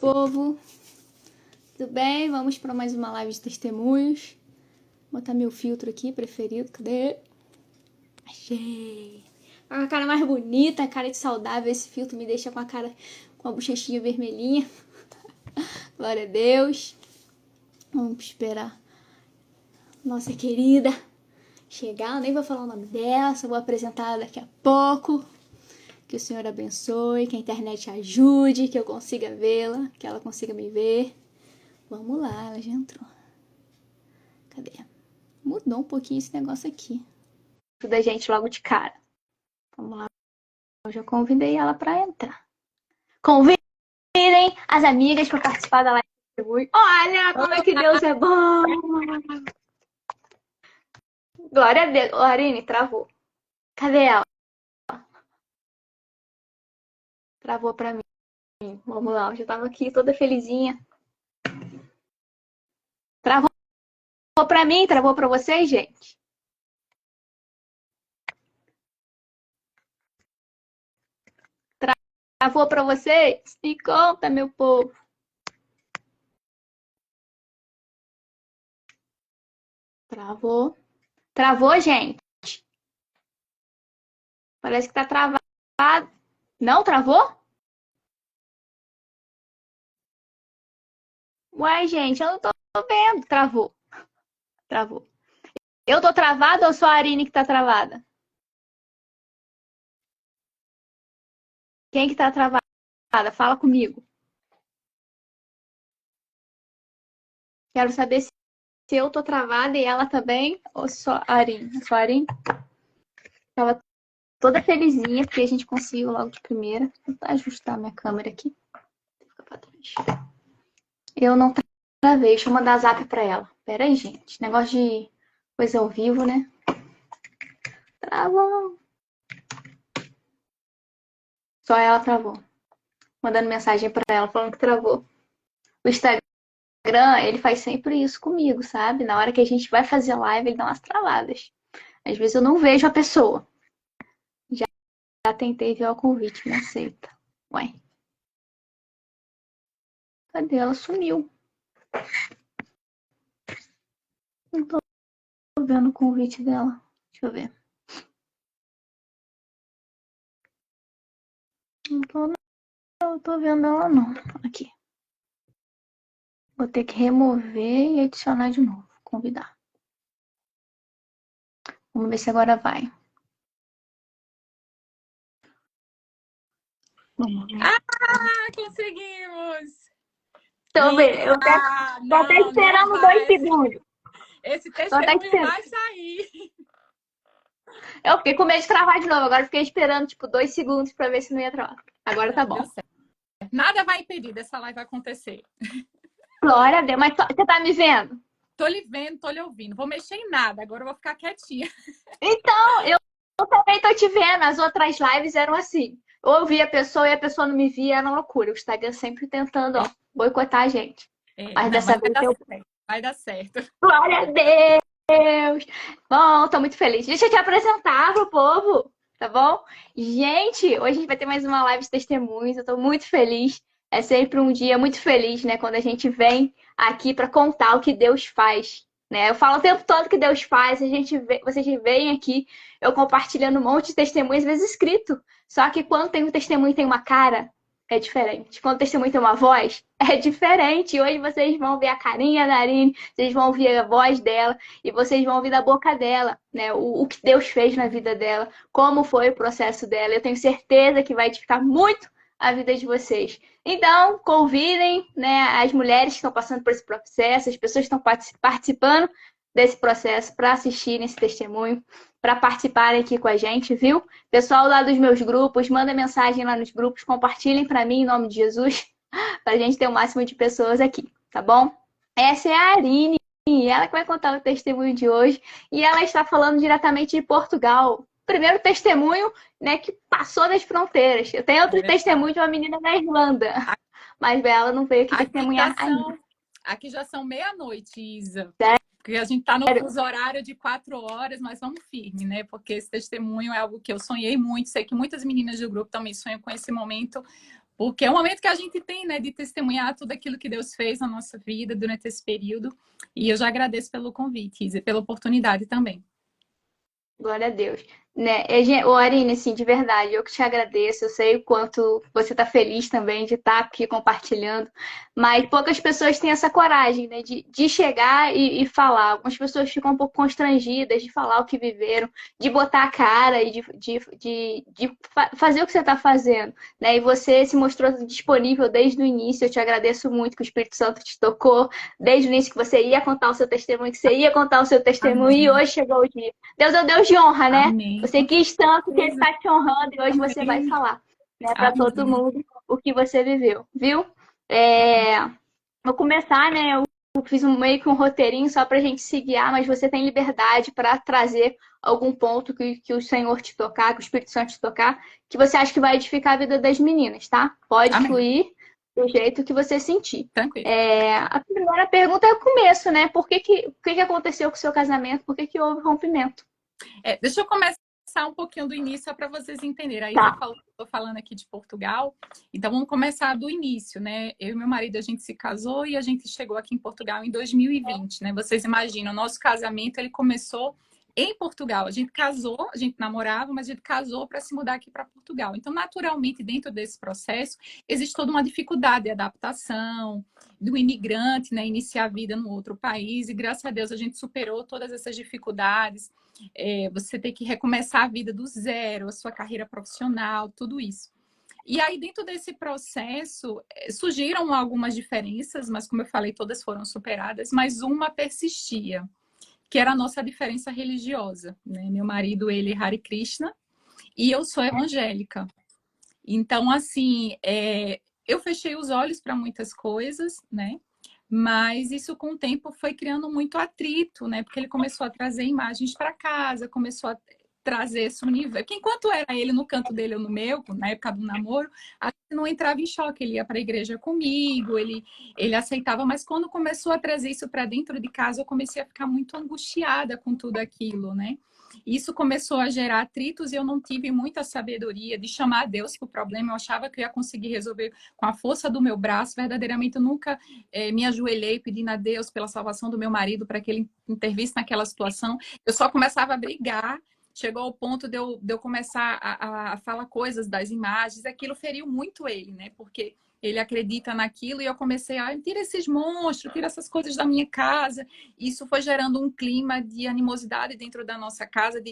povo. Tudo bem? Vamos para mais uma live de testemunhos. Vou botar meu filtro aqui, preferido. Cadê? Achei! Com a cara mais bonita, a cara de saudável. Esse filtro me deixa com a cara com a bochechinha vermelhinha. Glória a Deus. Vamos esperar nossa querida chegar. Eu nem vou falar o nome dela, só vou apresentar daqui a pouco. Que o Senhor abençoe, que a internet ajude, que eu consiga vê-la, que ela consiga me ver. Vamos lá, ela já entrou. Cadê? Mudou um pouquinho esse negócio aqui. Ajuda a gente logo de cara. Vamos lá. Eu já convidei ela para entrar. Convidem as amigas para participar da live. Olha como é que Deus é bom! Glória a Deus. Larine, travou. Cadê ela? Travou para mim. Vamos lá, eu já tava aqui toda felizinha. Travou para mim, travou para vocês, gente? Travou para vocês? Me conta, meu povo. Travou. Travou, gente? Parece que tá travado. Não travou? Uai, gente, eu não tô vendo. Travou. Travou. Eu tô travada ou só a Arine que tá travada? Quem que tá travada? Fala comigo. Quero saber se eu tô travada e ela também, ou só a Arine. Só a Arine? Tava toda felizinha, porque a gente conseguiu logo de primeira. Vou ajustar minha câmera aqui. Fica pra trás. Eu não travei. Deixa eu mandar zap pra ela. Pera aí, gente. Negócio de coisa ao vivo, né? Travou. Só ela travou. Mandando mensagem pra ela, falando que travou. O Instagram, ele faz sempre isso comigo, sabe? Na hora que a gente vai fazer live, ele dá umas travadas. Às vezes eu não vejo a pessoa. Já tentei ver o convite, não aceita. Ué. Cadê? Ela sumiu. Não tô vendo o convite dela. Deixa eu ver. Não tô vendo ela, não. Aqui. Vou ter que remover e adicionar de novo. Convidar. Vamos ver se agora vai. Conseguimos! Tô vendo. Eu tô até esperando 2 segundos. Esse testemunho vai sair. Eu fiquei com medo de travar de novo. Agora eu fiquei esperando, 2 segundos pra ver se não ia travar. Agora tá bom. Nada vai impedir dessa live acontecer. Glória a Deus. Mas você tá me vendo? Tô lhe vendo, tô lhe ouvindo. Vou mexer em nada. Agora eu vou ficar quietinha. Então, eu também tô te vendo. As outras lives eram assim. Eu via a pessoa e a pessoa não me via. Era uma loucura. O Instagram sempre tentando, boicotar a gente. Mas dessa vez vai dar certo. Glória a Deus! Bom, tô muito feliz. Deixa eu te apresentar pro povo, tá bom? Gente, hoje a gente vai ter mais uma live de testemunhos. Eu tô muito feliz. É sempre um dia muito feliz, né? Quando a gente vem aqui para contar o que Deus faz, né? Eu falo o tempo todo que Deus faz. Vocês vêm aqui, eu compartilhando um monte de testemunhos, às vezes escrito. Só que quando tem um testemunho e tem uma cara, é diferente. Quando o testemunho tem uma voz, é diferente. Hoje vocês vão ver a carinha da Arine, vocês vão ouvir a voz dela e vocês vão ouvir da boca dela, né? O que Deus fez na vida dela, como foi o processo dela. Eu tenho certeza que vai edificar muito a vida de vocês. Então, convidem, né, as mulheres que estão passando por esse processo, as pessoas que estão participando desse processo para assistirem esse testemunho, para participarem aqui com a gente, viu? Pessoal lá dos meus grupos, manda mensagem lá nos grupos, compartilhem para mim em nome de Jesus, para a gente ter o máximo de pessoas aqui, tá bom? Essa é a Arine, ela que vai contar o testemunho de hoje, e ela está falando diretamente de Portugal. Primeiro testemunho, né, que passou das fronteiras. Eu tenho outro testemunho de uma menina da Irlanda, mas ela não veio aqui testemunhar ainda. Aqui já são meia-noite, Isa. Sério? Porque a gente tá no fuso horário de 4 horas, mas vamos firme, né? Porque esse testemunho é algo que eu sonhei muito. Sei que muitas meninas do grupo também sonham com esse momento, Porque é o momento que a gente tem, né, de testemunhar tudo aquilo que Deus fez na nossa vida durante esse período. E eu já agradeço pelo convite, Isa, e pela oportunidade também. Glória a Deus. Né? Ô, Arine, assim, de verdade, eu que te agradeço. Eu sei o quanto você está feliz também de estar aqui compartilhando, mas poucas pessoas têm essa coragem, né, de chegar e falar. Algumas pessoas ficam um pouco constrangidas de falar o que viveram, de botar a cara e de fazer o que você está fazendo, né? E você se mostrou disponível desde o início. Eu te agradeço muito que o Espírito Santo te tocou desde o início, que você ia contar o seu testemunho, que você ia contar o seu testemunho, e Amém. hoje chegou o dia. Deus é o Deus de honra, né? Amém. Você Com quis tanto que ele certeza. está te honrando e hoje você vai Amém. falar, né, para todo Amém. mundo o que você viveu, viu? É, vou começar, né? Eu fiz meio que um roteirinho só para a gente se guiar, mas você tem liberdade para trazer algum ponto que o Senhor te tocar, que o Espírito Santo te tocar, que você acha que vai edificar a vida das meninas, tá? Pode Amém. fluir do jeito que você sentir. Tranquilo. A primeira pergunta é o começo, né? O que aconteceu com o seu casamento? Por que houve rompimento? Deixa eu começar um pouquinho do início, só para vocês entenderem. A Isa Tá. falou, estou falando aqui de Portugal, então vamos começar do início, né? Eu e meu marido, a gente se casou e a gente chegou aqui em Portugal em 2020, né? Vocês imaginam, o nosso casamento, ele começou em Portugal. A gente casou, a gente namorava, mas a gente casou para se mudar aqui para Portugal. Então, naturalmente, dentro desse processo, existe toda uma dificuldade de adaptação, do imigrante, né? Iniciar a vida no outro país, e graças a Deus a gente superou todas essas dificuldades. Você tem que recomeçar a vida do zero, a sua carreira profissional, tudo isso. E aí, dentro desse processo, surgiram algumas diferenças, mas como eu falei, todas foram superadas, mas uma persistia, que era a nossa diferença religiosa, né? Meu marido, ele é Hare Krishna, e eu sou evangélica. Então, assim, eu fechei os olhos para muitas coisas, né? Mas isso com o tempo foi criando muito atrito, né? Porque ele começou a trazer imagens para casa, começou a trazer esse universo. Que enquanto era ele no canto dele ou no meu, na época do namoro, a gente não entrava em choque. Ele ia para a igreja comigo, ele aceitava. Mas quando começou a trazer isso para dentro de casa, eu comecei a ficar muito angustiada com tudo aquilo, né? Isso começou a gerar atritos e eu não tive muita sabedoria de chamar a Deus para o problema. Eu achava que eu ia conseguir resolver com a força do meu braço. Verdadeiramente, eu nunca me ajoelhei pedindo a Deus pela salvação do meu marido para que ele intervisse naquela situação. Eu só começava a brigar. Chegou ao ponto de eu começar a falar coisas das imagens. Aquilo feriu muito ele, né? Porque ele acredita naquilo e eu comecei a tira esses monstros, tira essas coisas da minha casa. Isso foi gerando um clima de animosidade dentro da nossa casa.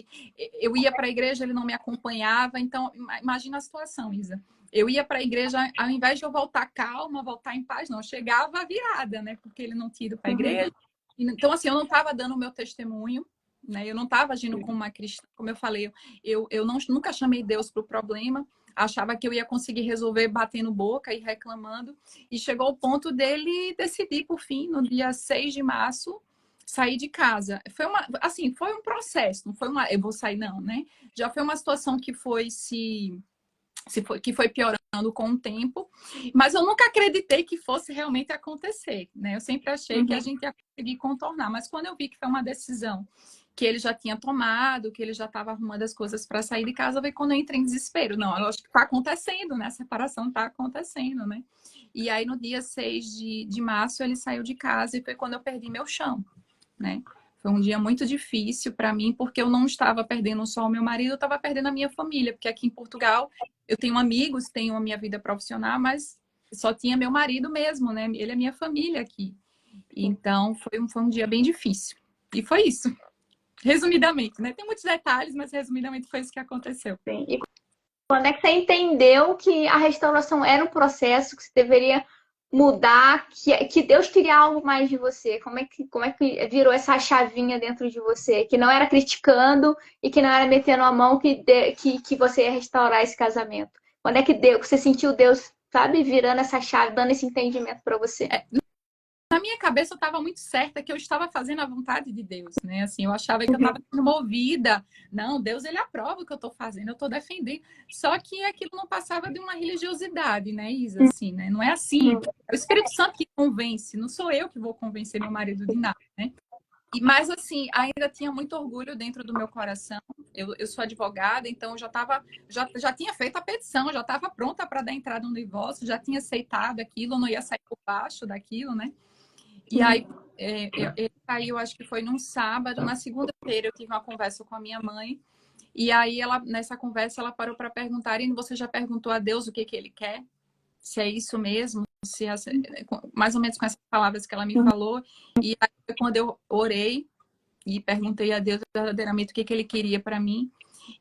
Eu ia para a igreja, ele não me acompanhava. Então, imagina a situação, Isa. Eu ia para a igreja, ao invés de eu voltar calma, voltar em paz, não, eu chegava virada, né? Porque ele não tinha ido para a igreja. Então, assim, eu não estava dando o meu testemunho, né? Eu não estava agindo como uma cristã, como eu falei, eu nunca chamei Deus para o problema, achava que eu ia conseguir resolver batendo boca e reclamando, e chegou o ponto dele decidir, por fim, no dia 6 de março, sair de casa. Foi um processo, não foi eu vou sair, não, né? Já foi uma situação que que foi piorando com o tempo, mas eu nunca acreditei que fosse realmente acontecer, né? Eu sempre achei que a gente ia conseguir contornar, mas quando eu vi que foi uma decisão que ele já tinha tomado, que ele já estava arrumando as coisas para sair de casa, foi quando eu entrei em desespero. Não, eu acho que está acontecendo, né? A separação está acontecendo, né? E aí, no dia 6 de março, ele saiu de casa e foi quando eu perdi meu chão, né? Foi um dia muito difícil para mim, porque eu não estava perdendo só o meu marido, eu estava perdendo a minha família, porque aqui em Portugal eu tenho amigos, tenho a minha vida profissional, mas só tinha meu marido mesmo, né? Ele é minha família aqui. Então, foi um dia bem difícil. E foi isso. Resumidamente, né? Tem muitos detalhes, mas resumidamente foi isso que aconteceu. Sim. E quando é que você entendeu que a restauração era um processo, que você deveria mudar, que Deus queria algo mais de você? Como é que virou essa chavinha dentro de você? Que não era criticando e que não era metendo a mão que você ia restaurar esse casamento. Quando é que você sentiu Deus, sabe, virando essa chave, dando esse entendimento para você? Na minha cabeça eu estava muito certa que eu estava fazendo a vontade de Deus, né? Assim, eu achava que eu estava sendo movida. Não, Deus, ele aprova o que eu estou fazendo, eu estou defendendo. Só que aquilo não passava de uma religiosidade, né, Isa? Assim, né? Não é assim. É o Espírito Santo que convence, não sou eu que vou convencer meu marido de nada, né? Mas assim, ainda tinha muito orgulho dentro do meu coração. Eu sou advogada, então eu já tinha feito a petição, já estava pronta para dar entrada no divórcio, já tinha aceitado aquilo, não ia sair por baixo daquilo, né? E aí ele saiu, acho que foi num sábado, na segunda-feira eu tive uma conversa com a minha mãe, e aí nessa conversa ela parou para perguntar: "Irene, você já perguntou a Deus o que que ele quer? Se é isso mesmo?" Mais ou menos com essas palavras que ela me falou. E aí foi quando eu orei e perguntei a Deus verdadeiramente o que que ele queria para mim,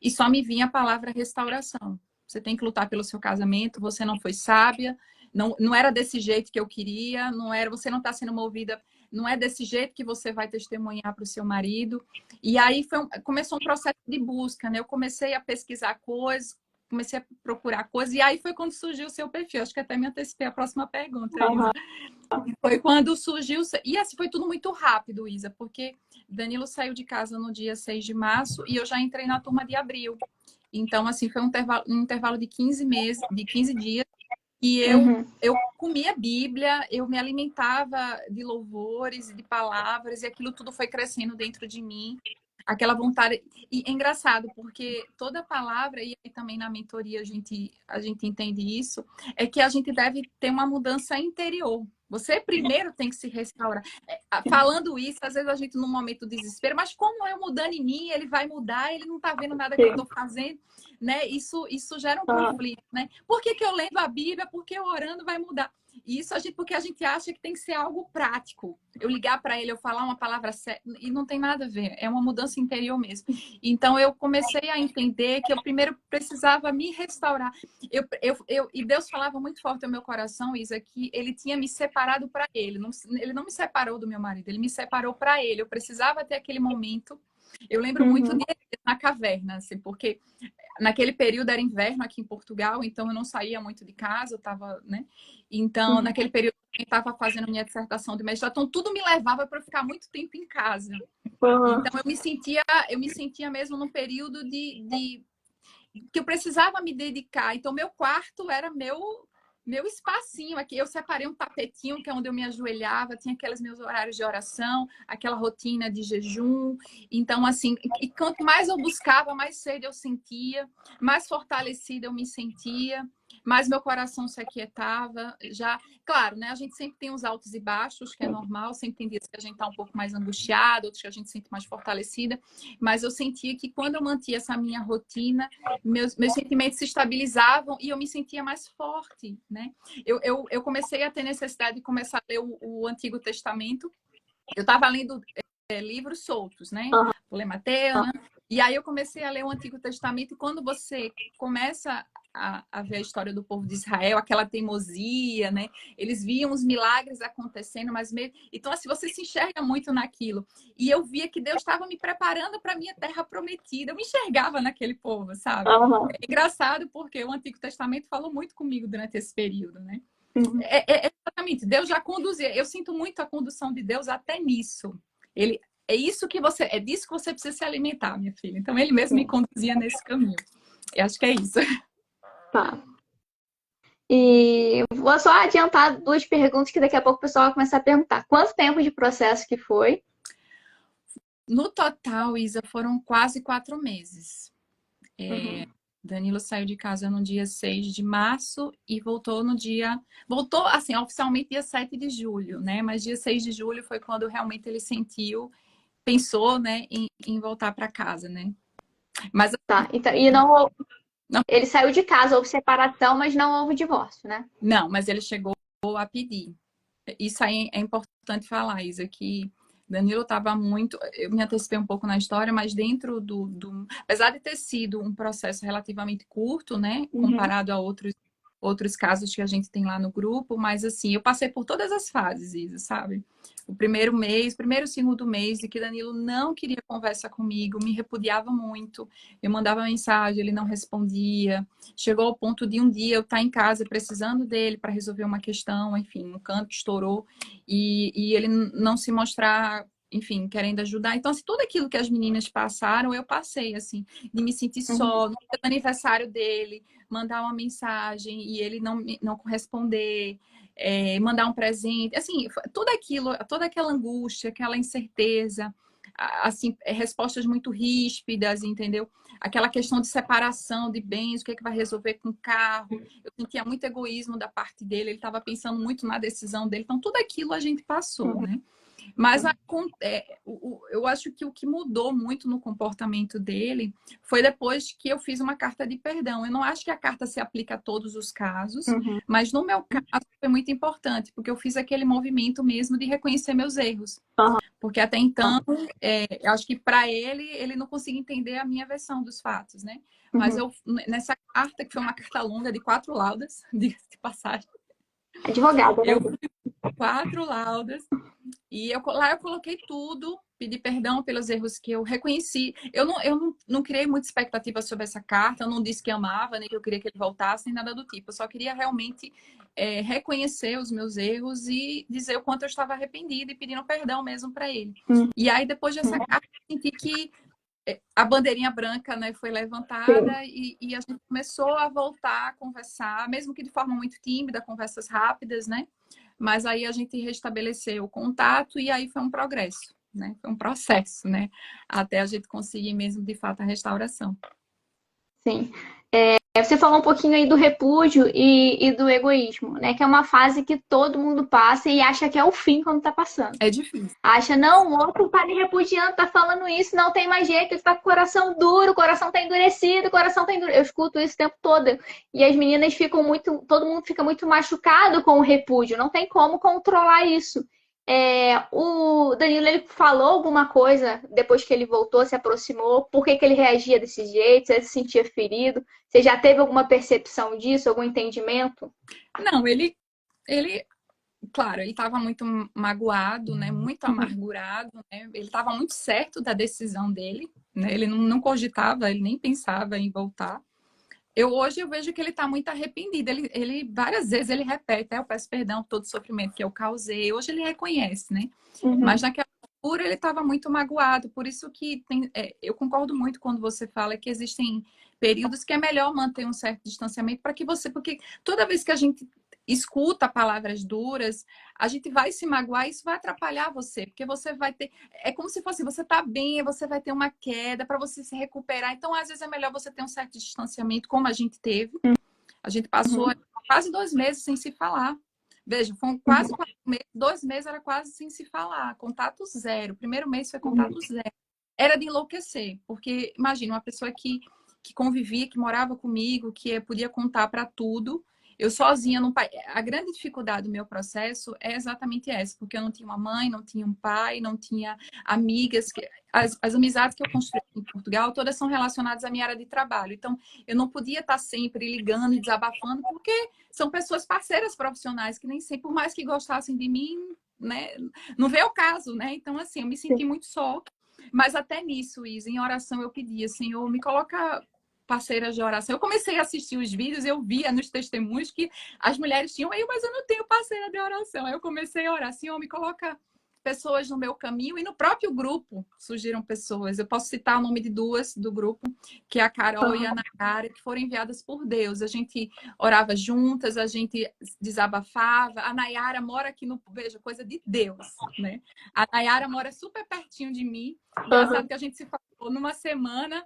e só me vinha a palavra restauração. Você tem que lutar pelo seu casamento, você não foi sábia, não era desse jeito que eu queria, não era, você não está sendo movida, não é desse jeito que você vai testemunhar para o seu marido. E aí começou um processo de busca, né? Eu comecei a pesquisar coisas, comecei a procurar coisas, e aí foi quando surgiu o seu perfil. Acho que até me antecipei a próxima pergunta, Isa. Foi quando surgiu, e assim foi tudo muito rápido, Isa, porque Danilo saiu de casa no dia 6 de março e eu já entrei na turma de abril. Então, assim, foi um intervalo de 15 meses, de 15 dias, e eu comia Bíblia, eu me alimentava de louvores e de palavras, e aquilo tudo foi crescendo dentro de mim. Aquela vontade. E é engraçado, porque toda palavra, e aí também na mentoria a gente entende isso, é que a gente deve ter uma mudança interior. Você primeiro tem que se restaurar. Falando isso, às vezes a gente num momento de desespero, mas como eu mudando em mim, ele vai mudar, ele não está vendo nada que eu estou fazendo, né? Isso gera um conflito, né? Por que que eu lendo a Bíblia? Porque eu orando vai mudar? Isso porque a gente acha que tem que ser algo prático. Eu ligar para ele, eu falar uma palavra certa, e não tem nada a ver. É uma mudança interior mesmo. Então, eu comecei a entender que eu primeiro precisava me restaurar. E Deus falava muito forte ao meu coração, Isa, que ele tinha me separado para ele. Ele não me separou do meu marido, ele me separou para ele. Eu precisava ter aquele momento. Eu lembro muito de na caverna, assim, porque naquele período era inverno aqui em Portugal, então eu não saía muito de casa, eu estava, né? Então, naquele período eu estava fazendo minha dissertação de mestrado, então tudo me levava para ficar muito tempo em casa. Então eu me sentia mesmo num período de que eu precisava me dedicar. Então meu quarto era meu espacinho aqui. Eu separei um tapetinho que é onde eu me ajoelhava, tinha aqueles meus horários de oração, aquela rotina de jejum. Então, assim, e quanto mais eu buscava, mais sede eu sentia, mais fortalecida eu me sentia, mais meu coração se aquietava. Já, claro, né? A gente sempre tem os altos e baixos, que é normal, sempre tem dias que a gente tá um pouco mais angustiado, outros que a gente se sente mais fortalecida, mas eu sentia que quando eu mantinha essa minha rotina, meus sentimentos se estabilizavam e eu me sentia mais forte, né? Eu comecei a ter necessidade de começar a ler o Antigo Testamento. Eu estava lendo livros soltos, né? Vou ler Mateus, né? E aí eu comecei a ler o Antigo Testamento, e quando você começa a ver a história do povo de Israel, aquela teimosia, né? Eles viam os milagres acontecendo, mas mesmo... Então, assim, você se enxerga muito naquilo. E eu via que Deus estava me preparando para a minha terra prometida. Eu me enxergava naquele povo, sabe? É engraçado porque o Antigo Testamento falou muito comigo durante esse período, né? Exatamente, Deus já conduzia. Eu sinto muito a condução de Deus até nisso. Ele é disso que você precisa se alimentar, minha filha. Então ele mesmo me conduzia nesse caminho. Eu acho que é isso. Tá. E vou só adiantar duas perguntas que daqui a pouco o pessoal vai começar a perguntar. Quanto tempo de processo que foi? No total, Isa, foram quase 4 meses. Danilo saiu de casa no dia 6 de março e voltou Voltou, assim, oficialmente dia 7 de julho, né? Mas dia 6 de julho foi quando realmente ele pensou, né, em voltar para casa, né? Mas... Tá, então, e não... Ele saiu de casa, houve separação, mas não houve divórcio, né? Não, mas ele chegou a pedir. Isso aí é importante falar, Isa, que Danilo estava muito... Eu me antecipei um pouco na história, mas dentro apesar de ter sido um processo relativamente curto, né? Comparado a outros casos que a gente tem lá no grupo, mas assim, eu passei por todas as fases, Isa, sabe? O primeiro e segundo mês de que Danilo não queria conversa comigo, me repudiava muito, eu mandava mensagem, ele não respondia, chegou ao ponto de um dia eu estar em casa precisando dele para resolver uma questão, enfim, um canto estourou e ele não se mostrar, enfim, querendo ajudar. Então, assim, tudo aquilo que as meninas passaram, eu passei, assim, de me sentir só, no aniversário dele, mandar uma mensagem e ele não corresponder. mandar um presente, assim, tudo aquilo, toda aquela angústia, aquela incerteza, assim, respostas muito ríspidas, entendeu? Aquela questão de separação de bens, o que é que vai resolver com o carro. Eu sentia muito egoísmo da parte dele, ele estava pensando muito na decisão dele. Então, tudo aquilo a gente passou, né? Mas eu acho que o que mudou muito no comportamento dele foi depois que eu fiz uma carta de perdão. Eu não acho que a carta se aplica a todos os casos, mas no meu caso foi muito importante, porque eu fiz aquele movimento mesmo de reconhecer meus erros. Porque até então, eu acho que para ele não conseguia entender a minha versão dos fatos, né? Mas nessa carta, que foi uma carta longa de 4 laudas, diga-se de passagem. Advogada, né? Eu fui 4 laudas. E lá eu coloquei tudo, pedi perdão pelos erros que eu reconheci. Eu não criei muita expectativa sobre essa carta, eu não disse que amava, nem que eu queria que ele voltasse, nem nada do tipo. Eu só queria realmente reconhecer os meus erros e dizer o quanto eu estava arrependida e pedindo perdão mesmo para ele. E aí, depois dessa carta, eu senti que a bandeirinha branca, né, foi levantada e a gente começou a voltar a conversar, mesmo que de forma muito tímida, conversas rápidas, né? Mas aí a gente restabeleceu o contato e aí foi um progresso, né? Foi um processo, né? Até a gente conseguir mesmo, de fato, a restauração. Sim. Você falou um pouquinho aí do repúdio e do egoísmo, né? Que é uma fase que todo mundo passa e acha que é o fim quando tá passando. É difícil. Acha, não, o outro tá me repudiando, tá falando isso, não tem mais jeito, ele tá com o coração duro, o coração tá endurecido, o coração tá endurecido. Eu escuto isso o tempo todo. E as meninas ficam muito, todo mundo fica muito machucado com o repúdio, não tem como controlar isso. O Danilo, ele falou alguma coisa depois que ele voltou, se aproximou, por que que ele reagia desse jeito, se ele se sentia ferido? Você já teve alguma percepção disso, algum entendimento? Não, ele claro, ele estava muito magoado, né? Muito amargurado, né? Ele estava muito certo da decisão dele, né? Ele não cogitava, ele nem pensava em voltar. Hoje eu vejo que ele está muito arrependido. Ele várias vezes ele repete, eu peço perdão por todo o sofrimento que eu causei. Hoje ele reconhece, né? Mas naquela altura ele estava muito magoado. Por isso que eu concordo muito quando você fala que existem períodos que é melhor manter um certo distanciamento para que porque toda vez que a gente escuta palavras duras, a gente vai se magoar e isso vai atrapalhar você, porque você vai ter, é como se fosse, você tá bem, você vai ter uma queda para você se recuperar. Então, às vezes é melhor você ter um certo distanciamento, como a gente teve. A gente passou quase 2 meses sem se falar. Veja, foram quase 4 meses, 2 meses era quase sem se falar, contato zero. O primeiro mês foi contato zero. Era de enlouquecer, porque imagina, uma pessoa que convivia, que morava comigo, que podia contar para tudo. Eu sozinha, a grande dificuldade do meu processo é exatamente essa, porque eu não tinha uma mãe, não tinha um pai, não tinha amigas. As amizades que eu construí em Portugal, todas são relacionadas à minha área de trabalho. Então, eu não podia estar sempre ligando e desabafando, porque são pessoas parceiras profissionais que nem sempre, por mais que gostassem de mim, né, não veio o caso, né? Então, assim, eu me senti muito só. Mas até nisso, Isa, em oração eu pedia, Senhor, me coloca parceiras de oração. Eu comecei a assistir os vídeos, eu via nos testemunhos que as mulheres tinham, mas eu não tenho parceira de oração. Aí eu comecei a orar, Senhor, me coloca pessoas no meu caminho, e no próprio grupo surgiram pessoas. Eu posso citar o nome de 2 do grupo, que é a Carol e a Nayara, que foram enviadas por Deus. A gente orava juntas, a gente desabafava. A Nayara mora aqui veja, coisa de Deus, né? A Nayara mora super pertinho de mim. Engraçado que a gente se falou numa semana.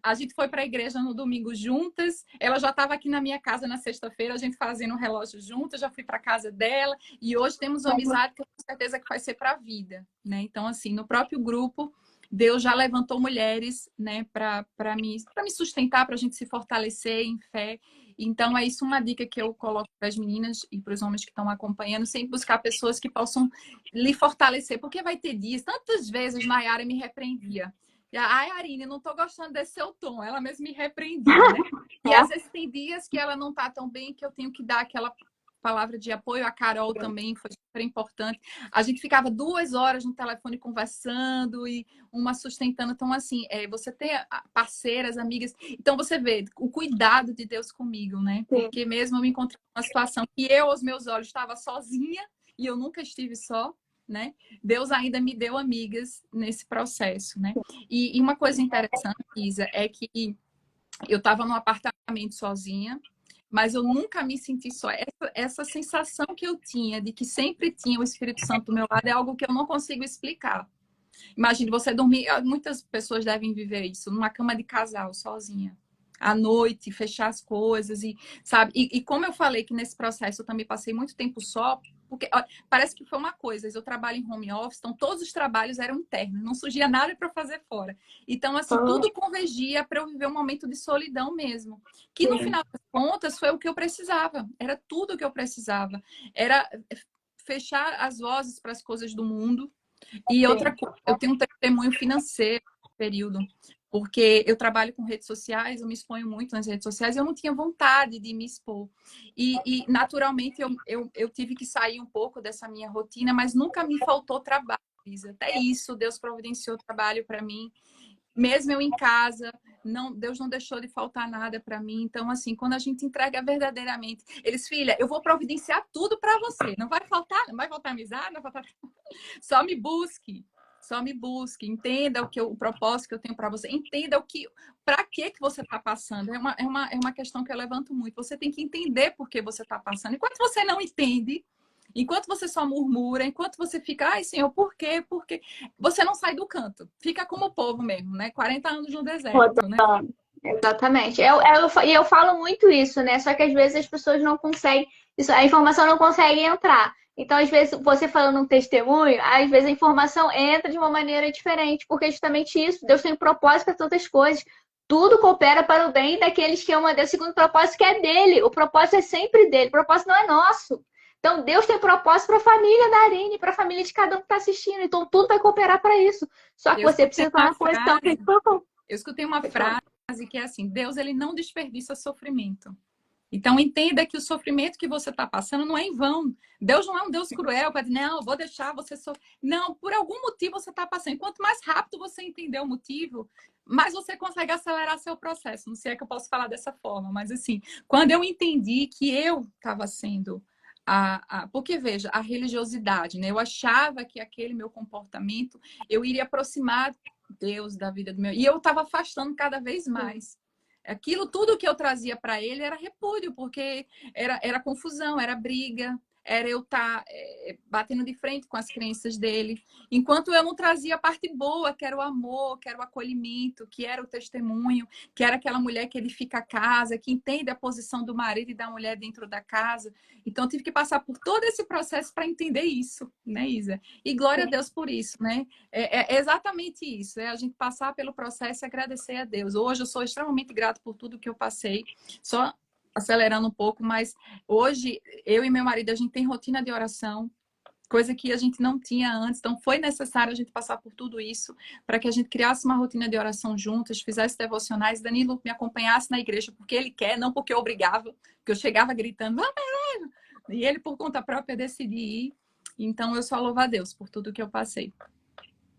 A gente foi para a igreja no domingo juntas. Ela já estava aqui na minha casa na sexta-feira, a gente fazendo um relógio juntas. Já fui para a casa dela e hoje temos uma amizade que eu tenho certeza que vai ser para a vida, né? Então, assim, no próprio grupo, Deus já levantou mulheres, né, para me sustentar, para a gente se fortalecer em fé. Então, é isso uma dica que eu coloco para as meninas e para os homens que estão acompanhando, sempre buscar pessoas que possam lhe fortalecer, porque vai ter dias, tantas vezes Nayara me repreendia. Ai, Arine, não tô gostando desse seu tom. Ela mesmo me repreendia, né? E às vezes tem dias que ela não tá tão bem, que eu tenho que dar aquela palavra de apoio. A Carol também foi super importante. A gente ficava 2 horas no telefone conversando e uma sustentando. Então, assim, você ter parceiras, amigas. Então, você vê o cuidado de Deus comigo, né? Porque mesmo eu me encontrei numa situação que eu, aos meus olhos, estava sozinha e eu nunca estive só. Né? Deus ainda me deu amigas nesse processo, né? E uma coisa interessante, Isa, é que eu estava num apartamento sozinha, mas eu nunca me senti só. Essa sensação que eu tinha de que sempre tinha o Espírito Santo do meu lado é algo que eu não consigo explicar. Imagine você dormir, muitas pessoas devem viver isso, numa cama de casal, sozinha. À noite, fechar as coisas, e sabe? E como eu falei que nesse processo eu também passei muito tempo só, porque ó, parece que foi uma coisa, eu trabalho em home office, então todos os trabalhos eram internos, não surgia nada para fazer fora. Então, assim, Ah, tudo convergia para eu viver um momento de solidão mesmo. Que no sim, final das contas foi o que eu precisava, era tudo o que eu precisava. Era fechar as vozes para as coisas do mundo. E outra sim. coisa, eu tenho um testemunho financeiro nesse período, porque eu trabalho com redes sociais, eu me exponho muito nas redes sociais, e eu não tinha vontade de me expor. E naturalmente, eu tive que sair um pouco dessa minha rotina, mas nunca me faltou trabalho, Isa. Até isso, Deus providenciou trabalho para mim. Mesmo eu em casa, não, Deus não deixou de faltar nada para mim. Então, assim, quando a gente entrega verdadeiramente, eles, filha, eu vou providenciar tudo para você. Não vai faltar, não vai faltar amizade, não vai faltar. Só me busque. Só me busque, entenda o propósito que eu tenho para você, entenda para que você está passando. É uma questão que eu levanto muito. Você tem que entender por que você está passando. Enquanto você não entende, enquanto você só murmura, enquanto você fica, ai, Senhor, por quê? Por quê? Você não sai do canto. Fica como o povo mesmo, né? 40 anos no deserto, né? Rodando. Exatamente. E eu falo muito isso, né? Só que às vezes as pessoas não conseguem, a informação não consegue entrar. Então, às vezes, você falando um testemunho, às vezes a informação entra de uma maneira diferente, porque é justamente isso. Deus tem um propósito para todas as coisas. Tudo coopera para o bem daqueles que amam a Deus, segundo o propósito que é dele. O propósito é sempre dele, o propósito não é nosso. Então, Deus tem propósito para a família da Arine, para a família de cada um que está assistindo. Então, tudo vai cooperar para isso. Só que Eu você escutei precisa estar uma na posição que ele frase, colocou. eu escutei uma frase que é assim: Deus, ele não desperdiça sofrimento. Então, entenda que o sofrimento que você está passando não é em vão. Deus não é um Deus cruel para dizer, não, vou deixar você sofrer. Não, por algum motivo você está passando. E quanto mais rápido você entender o motivo, mais você consegue acelerar seu processo. Não sei se é que eu posso falar dessa forma, mas assim, quando eu entendi que eu estava sendo porque, veja, a religiosidade, né? Eu achava que aquele meu comportamento, eu iria aproximar Deus da vida do meu. E eu estava afastando cada vez mais. Aquilo tudo que eu trazia para ele era repúdio, porque era confusão, era briga, era eu estar batendo de frente com as crenças dele. Enquanto eu não trazia a parte boa, que era o amor, que era o acolhimento, que era o testemunho, que era aquela mulher que edifica a casa, que entende a posição do marido e da mulher dentro da casa. Então, eu tive que passar por todo esse processo para entender isso, né, Isa? E glória a Deus por isso, né? É exatamente isso, é a gente passar pelo processo e agradecer a Deus. Hoje eu sou extremamente grata por tudo que eu passei, só acelerando um pouco, mas hoje eu e meu marido, a gente tem rotina de oração, coisa que a gente não tinha antes, então foi necessário a gente passar por tudo isso para que a gente criasse uma rotina de oração juntas, fizesse devocionais, Danilo me acompanhasse na igreja porque ele quer, não porque eu obrigava, porque eu chegava gritando, vamos, e ele por conta própria decidiu ir. Então eu só louvo a Deus por tudo que eu passei.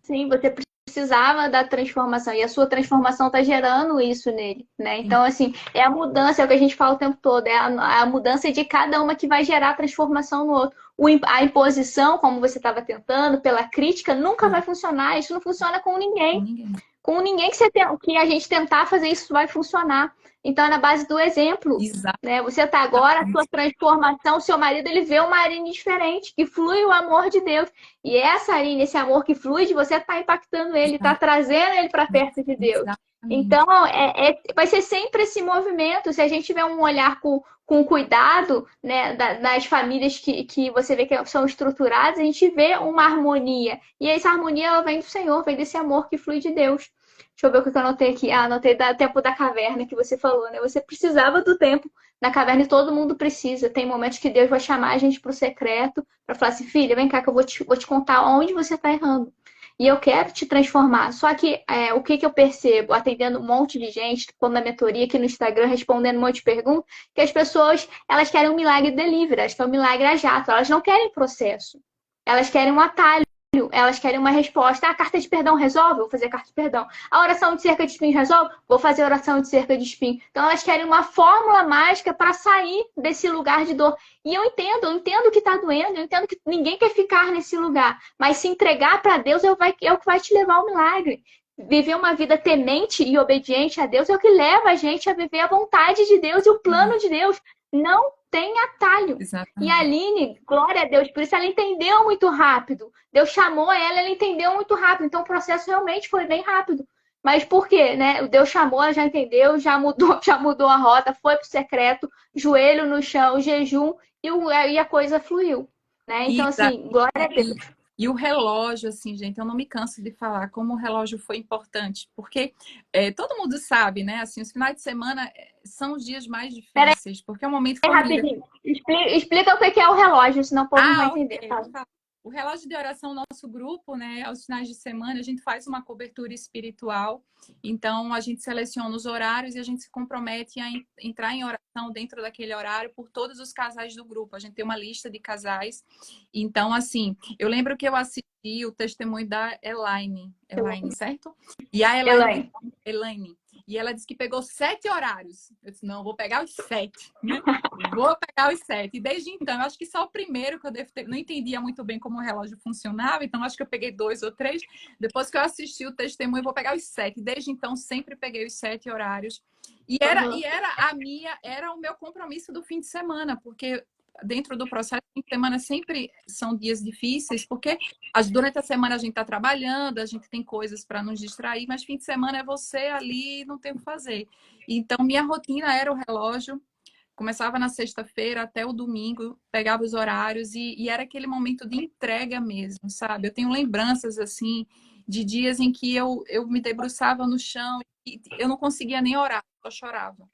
Sim, você precisava da transformação e a sua transformação está gerando isso nele, né? Então, assim, é a mudança, é o que a gente fala o tempo todo, é a mudança de cada uma que vai gerar transformação no outro. A imposição, como você estava tentando, pela crítica, nunca vai funcionar. Isso não funciona com ninguém. Ninguém. Com ninguém que a gente tentar fazer isso vai funcionar. Então, é na base do exemplo. Exato. Né? Você está agora, a sua transformação, seu marido, ele vê uma Arine diferente, que flui o amor de Deus. E essa Arine, esse amor que flui de você, está impactando ele, está trazendo ele para perto de Deus. Exatamente. Então, vai ser sempre esse movimento. Se a gente tiver um olhar com cuidado, né, das famílias que você vê que são estruturadas, a gente vê uma harmonia. E essa harmonia ela vem do Senhor, vem desse amor que flui de Deus. Deixa eu ver o que eu anotei aqui. Anotei do tempo da caverna que você falou, né? Você precisava do tempo na caverna e todo mundo precisa. Tem momentos que Deus vai chamar a gente para o secreto, para falar assim, filha, vem cá que eu vou te contar onde você está errando. E eu quero te transformar. Só que o que eu percebo, atendendo um monte de gente, quando na mentoria aqui no Instagram, respondendo um monte de perguntas, que as pessoas, elas querem um milagre delivery, elas querem um milagre a jato, elas não querem processo. Elas querem um atalho. Elas querem uma resposta. A carta de perdão resolve? Vou fazer a carta de perdão. A oração de cerca de espinho resolve? Vou fazer a oração de cerca de espinho. Então, elas querem uma fórmula mágica para sair desse lugar de dor. E eu entendo que está doendo, eu entendo que ninguém quer ficar nesse lugar. Mas se entregar para Deus é o que vai te levar ao milagre. Viver uma vida temente e obediente a Deus é o que leva a gente a viver a vontade de Deus e o plano de Deus. Não tem atalho. E a Exatamente. Aline, glória a Deus, por isso ela entendeu muito rápido. Deus chamou ela, ela entendeu muito rápido. Então o processo realmente foi bem rápido. Mas por quê, né? O Deus chamou, ela já entendeu, já mudou, já mudou a rota, foi pro secreto, joelho no chão, jejum, e a coisa fluiu, né? Então, assim, glória a Deus. E o relógio, assim, gente, eu não me canso de falar como o relógio foi importante, porque todo mundo sabe, né? Assim, os finais de semana são os dias mais Pera difíceis, porque é um momento aí, família. rapidinho. Explica o que é o relógio, senão o povo não vai Ah, entender, ok. tá? Vou falar. O relógio de oração, nosso grupo, né? Aos finais de semana, a gente faz uma cobertura espiritual. Então, a gente seleciona os horários e a gente se compromete a entrar em oração dentro daquele horário por todos os casais do grupo. A gente tem uma lista de casais. Então, assim, eu lembro que eu assisti o testemunho da Elaine. Elaine, certo? E a Elaine. Elaine. E ela disse que pegou 7 horários. Eu disse, não, eu vou pegar os 7, né? Vou pegar os 7. E desde então, eu acho que só o primeiro que eu devo ter. Não entendia muito bem como o relógio funcionava, então acho que eu peguei 2 ou 3. Depois que eu assisti o testemunho, eu vou pegar os 7. Desde então, sempre peguei os 7 horários. Era o meu compromisso do fim de semana, porque dentro do processo, fim de semana sempre são dias difíceis, porque durante a semana a gente está trabalhando, a gente tem coisas para nos distrair, mas fim de semana é você ali, não tem o que fazer. Então, minha rotina era o relógio. Começava na sexta-feira até o domingo, pegava os horários e era aquele momento de entrega mesmo, sabe? Eu tenho lembranças, assim, de dias em que eu me debruçava no chão e eu não conseguia nem orar, só chorava.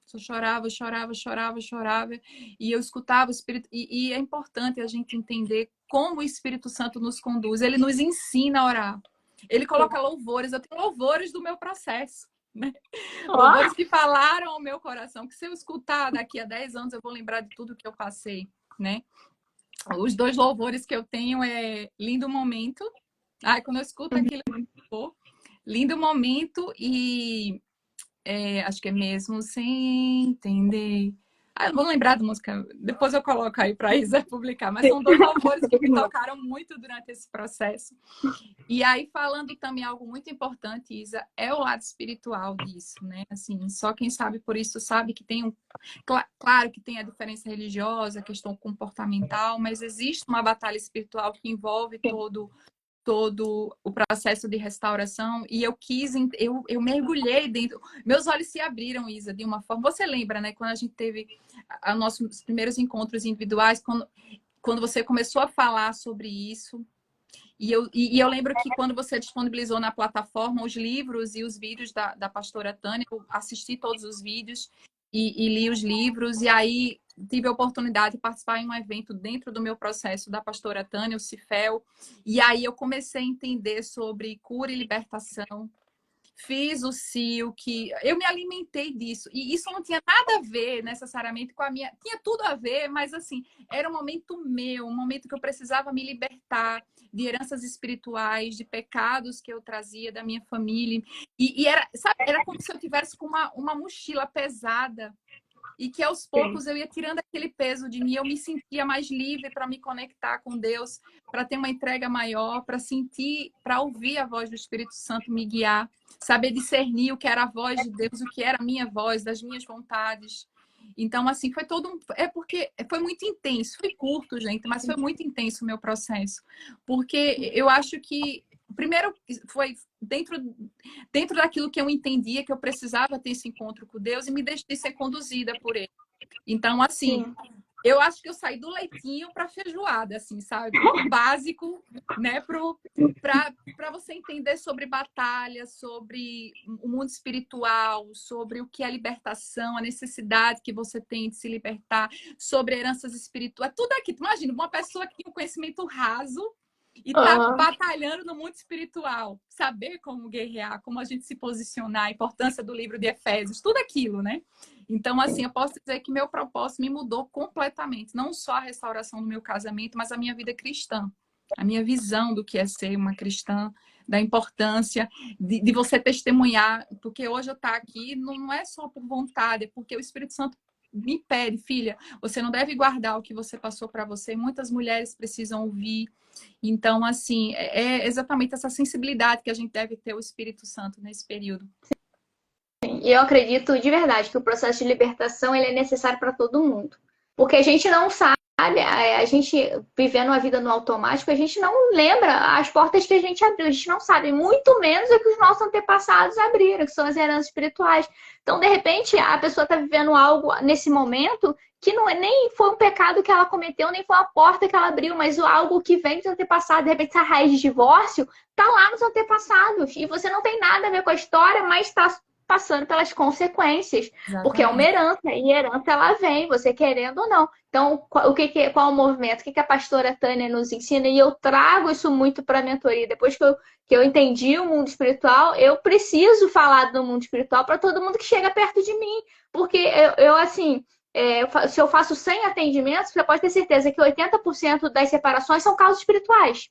Só chorava, chorava, chorava, chorava. E eu escutava o Espírito. E é importante a gente entender como o Espírito Santo nos conduz. Ele nos ensina a orar. Ele coloca louvores. Eu tenho louvores do meu processo, né? Ó, Louvores que falaram ao meu coração, que se eu escutar daqui a 10 anos, eu vou lembrar de tudo que eu passei, né? Os 2 louvores que eu tenho é Lindo Momento. Ai, quando eu escuto aquilo, Lindo Momento e acho que é Mesmo Sem Entender. Ah, eu vou lembrar da música, depois eu coloco aí para a Isa publicar, mas são 2 louvores que me tocaram muito durante esse processo. E aí, falando também algo muito importante, Isa, é o lado espiritual disso, né? Assim, só quem sabe por isso sabe que tem claro que tem a diferença religiosa, a questão comportamental, mas existe uma batalha espiritual que envolve todo o processo de restauração e eu mergulhei dentro, meus olhos se abriram, Isa, de uma forma, você lembra, né, quando a gente teve os nossos primeiros encontros individuais, quando você começou a falar sobre isso. E eu lembro que quando você disponibilizou na plataforma os livros e os vídeos da pastora Tânia, eu assisti todos os vídeos e li os livros, e aí tive a oportunidade de participar em um evento dentro do meu processo da pastora Tânia, o Cifel, e aí eu comecei a entender sobre cura e libertação. Fiz o CIO, que eu me alimentei disso. E isso não tinha nada a ver necessariamente com a minha. Tinha tudo a ver, mas assim, era um momento meu, um momento que eu precisava me libertar de heranças espirituais, de pecados que eu trazia da minha família. E era, sabe, era como se eu tivesse com uma mochila pesada e que aos poucos eu ia tirando aquele peso de mim, eu me sentia mais livre para me conectar com Deus, para ter uma entrega maior, para sentir, para ouvir a voz do Espírito Santo me guiar, saber discernir o que era a voz de Deus, o que era a minha voz, das minhas vontades. Então, assim, foi todo um. É porque foi muito intenso, foi curto, gente, mas foi muito intenso o meu processo. Porque eu acho que, primeiro, foi dentro daquilo que eu entendia que eu precisava ter esse encontro com Deus e me deixei ser conduzida por Ele. Então, assim, sim. eu acho que eu saí do leitinho para feijoada, assim, sabe? Do básico, né, para você entender sobre batalha, sobre o mundo espiritual, sobre o que é libertação, a necessidade que você tem de se libertar, sobre heranças espirituais, tudo aqui. Imagina, uma pessoa que tem um conhecimento raso e está Aham. batalhando no mundo espiritual, saber como guerrear, como a gente se posicionar, a importância do livro de Efésios, tudo aquilo, né? Então, assim, eu posso dizer que meu propósito me mudou completamente. Não só a restauração do meu casamento, mas a minha vida cristã. A minha visão do que é ser uma cristã, da importância de você testemunhar. Porque hoje eu estar aqui não é só por vontade, é porque o Espírito Santo me pede, filha, você não deve guardar o que você passou para você. Muitas mulheres precisam ouvir. Então, assim, é exatamente essa sensibilidade que a gente deve ter o Espírito Santo nesse período. E eu acredito de verdade que o processo de libertação ele é necessário para todo mundo. Porque a gente não sabe, a gente vivendo a vida no automático, a gente não lembra as portas que a gente abriu, a gente não sabe, muito menos o que os nossos antepassados abriram, que são as heranças espirituais. Então, de repente, a pessoa está vivendo algo nesse momento que não é, nem foi um pecado que ela cometeu, nem foi uma porta que ela abriu, mas algo que vem dos antepassados. De repente, essa raiz de divórcio está lá nos antepassados. E você não tem nada a ver com a história, mas está passando pelas consequências, porque é uma Exatamente. herança, e herança ela vem, você querendo ou não. Então, qual o movimento? O que a pastora Tânia nos ensina? E eu trago isso muito para a mentoria. Depois que eu entendi o mundo espiritual, eu preciso falar do mundo espiritual para todo mundo que chega perto de mim. Porque assim, se eu faço 100 atendimentos, você pode ter certeza que 80% das separações são causas espirituais.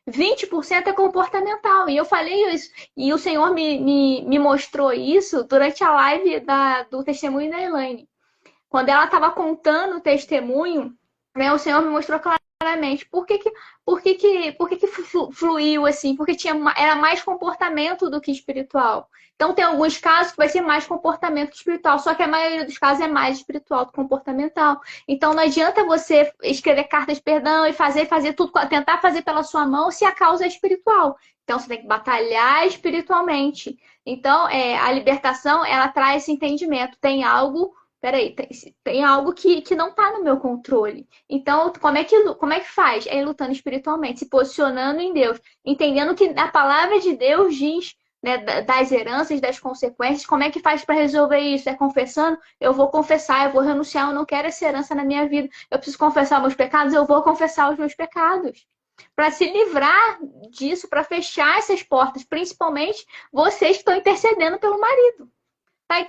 20% é comportamental. E eu falei isso. E o Senhor me mostrou isso durante a live do testemunho da Elaine. Quando ela estava contando o testemunho, né, o Senhor me mostrou claramente por que fluiu assim, porque era mais comportamento do que espiritual. Então tem alguns casos que vai ser mais comportamento que espiritual, só que a maioria dos casos é mais espiritual do que comportamental. Então não adianta você escrever cartas de perdão e fazer tudo, tentar fazer pela sua mão se a causa é espiritual. Então você tem que batalhar espiritualmente. Então a libertação, ela traz esse entendimento. Tem algo que não está no meu controle. Então, como é que faz? É lutando espiritualmente, se posicionando em Deus, entendendo que a palavra de Deus diz, né, das heranças, das consequências. Como é que faz para resolver isso? É confessando? Eu vou confessar, eu vou renunciar, eu não quero essa herança na minha vida. Eu preciso confessar meus pecados, eu vou confessar os meus pecados. Para se livrar disso, para fechar essas portas, principalmente vocês que estão intercedendo pelo marido.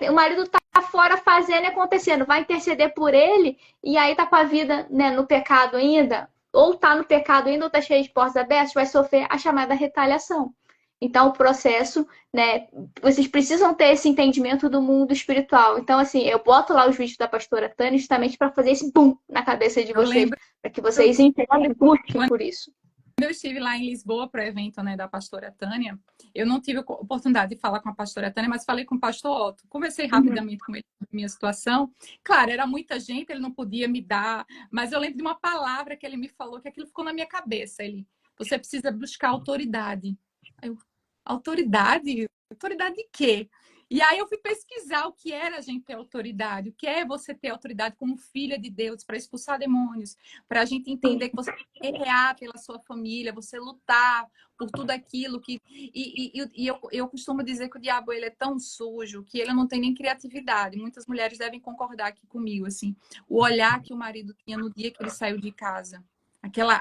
O marido tá fora fazendo e acontecendo, vai interceder por ele e aí tá com a vida, né, no pecado ainda, ou tá no pecado ainda, ou tá cheio de portas abertas, vai sofrer a chamada retaliação. Então, o processo, né, vocês precisam ter esse entendimento do mundo espiritual. Então, assim, eu boto lá os vídeos da pastora Tânia justamente para fazer esse boom na cabeça de Eu vocês, lembro para que vocês entendam e busquem quando por isso. eu estive lá em Lisboa para o evento, né, da pastora Tânia, eu não tive oportunidade de falar com a pastora Tânia, mas falei com o pastor Otto. Conversei rapidamente com ele sobre a minha situação. Claro, era muita gente, ele não podia me dar, mas eu lembro de uma palavra que ele me falou, que aquilo ficou na minha cabeça. Você precisa buscar autoridade. Eu, autoridade? Autoridade de quê? E aí eu fui pesquisar o que era a gente ter autoridade, o que é você ter autoridade como filha de Deus para expulsar demônios, para a gente entender que você tem que guerrear pela sua família, você lutar por tudo aquilo que... eu costumo dizer que o diabo ele é tão sujo que ele não tem nem criatividade. Muitas mulheres devem concordar aqui comigo, assim, o olhar que o marido tinha no dia que ele saiu de casa.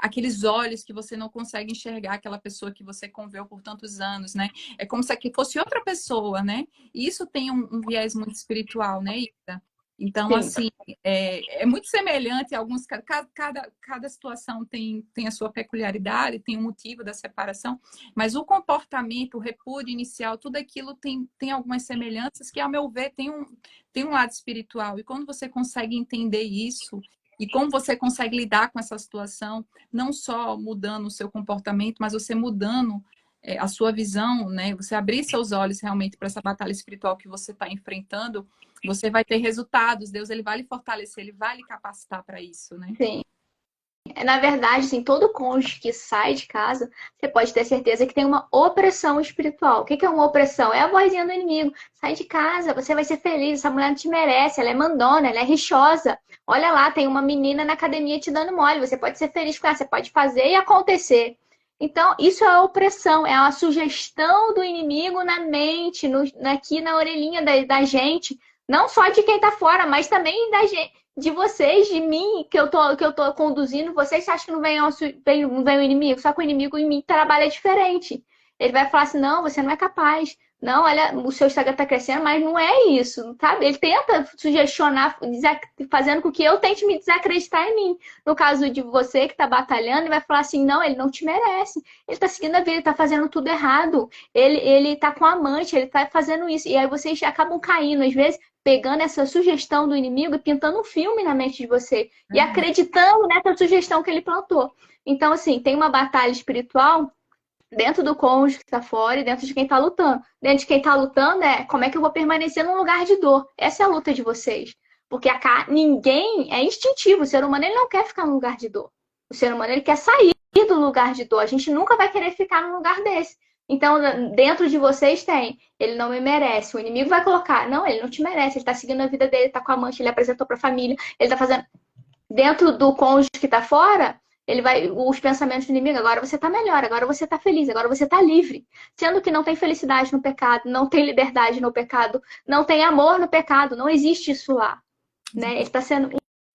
Aqueles olhos que você não consegue enxergar aquela pessoa que você conviveu por tantos anos, né? É como se aqui fosse outra pessoa, né? E isso tem um viés muito espiritual, né, Ida? Então, Sim. assim, é muito semelhante. Cada situação tem a sua peculiaridade, tem um motivo da separação, mas o comportamento, o repúdio inicial, tudo aquilo tem algumas semelhanças que, ao meu ver, tem um lado espiritual. E quando você consegue entender isso, e como você consegue lidar com essa situação, não só mudando o seu comportamento, mas você mudando a sua visão, né? Você abrir seus olhos realmente para essa batalha espiritual que você está enfrentando, você vai ter resultados. Deus ele vai lhe fortalecer, ele vai lhe capacitar para isso, né? Sim. Na verdade, assim, todo cônjuge que sai de casa, você pode ter certeza que tem uma opressão espiritual. O que é uma opressão? É a vozinha do inimigo. Sai de casa, você vai ser feliz, essa mulher não te merece, ela é mandona, ela é rixosa. Olha lá, tem uma menina na academia te dando mole, você pode ser feliz com ela, você pode fazer e acontecer. Então, isso é a opressão, é a sugestão do inimigo na mente, aqui na orelhinha da gente, não só de quem tá fora, mas também da gente, de vocês, de mim, que eu tô conduzindo, vocês acham que não vem o inimigo? Só que o inimigo em mim trabalha diferente. Ele vai falar assim, não, você não é capaz. Não, olha, o seu Instagram tá crescendo, mas não é isso, sabe? Ele tenta sugestionar, fazendo com que eu tente me desacreditar em mim. No caso de você que tá batalhando, ele vai falar assim, não, ele não te merece. Ele tá seguindo a vida, ele tá fazendo tudo errado. Ele tá com amante, ele tá fazendo isso. E aí vocês acabam caindo, às vezes, pegando essa sugestão do inimigo e pintando um filme na mente de você. E acreditando nessa sugestão que ele plantou. Então, assim, tem uma batalha espiritual Dentro do cônjuge que está fora e dentro de quem está lutando. Dentro de quem está lutando é como é que eu vou permanecer num lugar de dor. Essa é a luta de vocês. Porque ninguém é instintivo. O ser humano ele não quer ficar num lugar de dor. O ser humano ele quer sair do lugar de dor. A gente nunca vai querer ficar num lugar desse. Então, dentro de vocês tem, ele não me merece. O inimigo vai colocar, não, ele não te merece. Ele está seguindo a vida dele, está com a amante, ele apresentou para a família, ele está fazendo. Dentro do cônjuge que está fora, ele vai, os pensamentos do inimigo, agora você está melhor, agora você está feliz, agora você está livre. Sendo que não tem felicidade no pecado, não tem liberdade no pecado, não tem amor no pecado, não existe isso lá. Né? Ele está sendo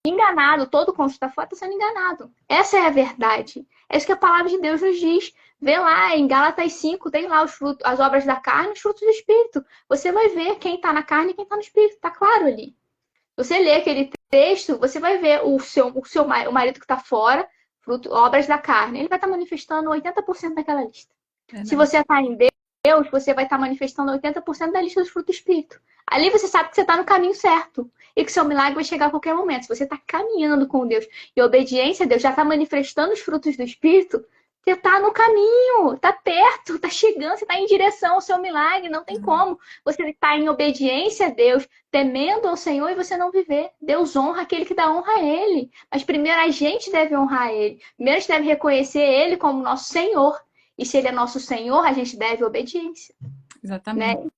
enganado, todo cônjuge está fora está sendo enganado. Essa é a verdade. É isso que a palavra de Deus nos diz. Vê lá em Gálatas 5, tem lá os frutos, as obras da carne, os frutos do Espírito. Você vai ver quem está na carne e quem está no Espírito. Está claro ali. Você lê aquele texto, você vai ver o marido que está fora, obras da carne. Ele vai estar manifestando 80% daquela lista. Se você está em Deus, você vai estar manifestando 80% da lista dos frutos do Espírito. Ali você sabe que você está no caminho certo e que seu milagre vai chegar a qualquer momento. Se você está caminhando com Deus e obediência a Deus, já está manifestando os frutos do Espírito, você está no caminho, está perto, está chegando, você está em direção ao seu milagre. Não tem como você está em obediência a Deus, temendo ao Senhor e você não viver. Deus honra aquele que dá honra a Ele. Mas primeiro a gente deve honrar Ele. Primeiro a gente deve reconhecer Ele como nosso Senhor. E se Ele é nosso Senhor, a gente deve obediência. Exatamente. Né?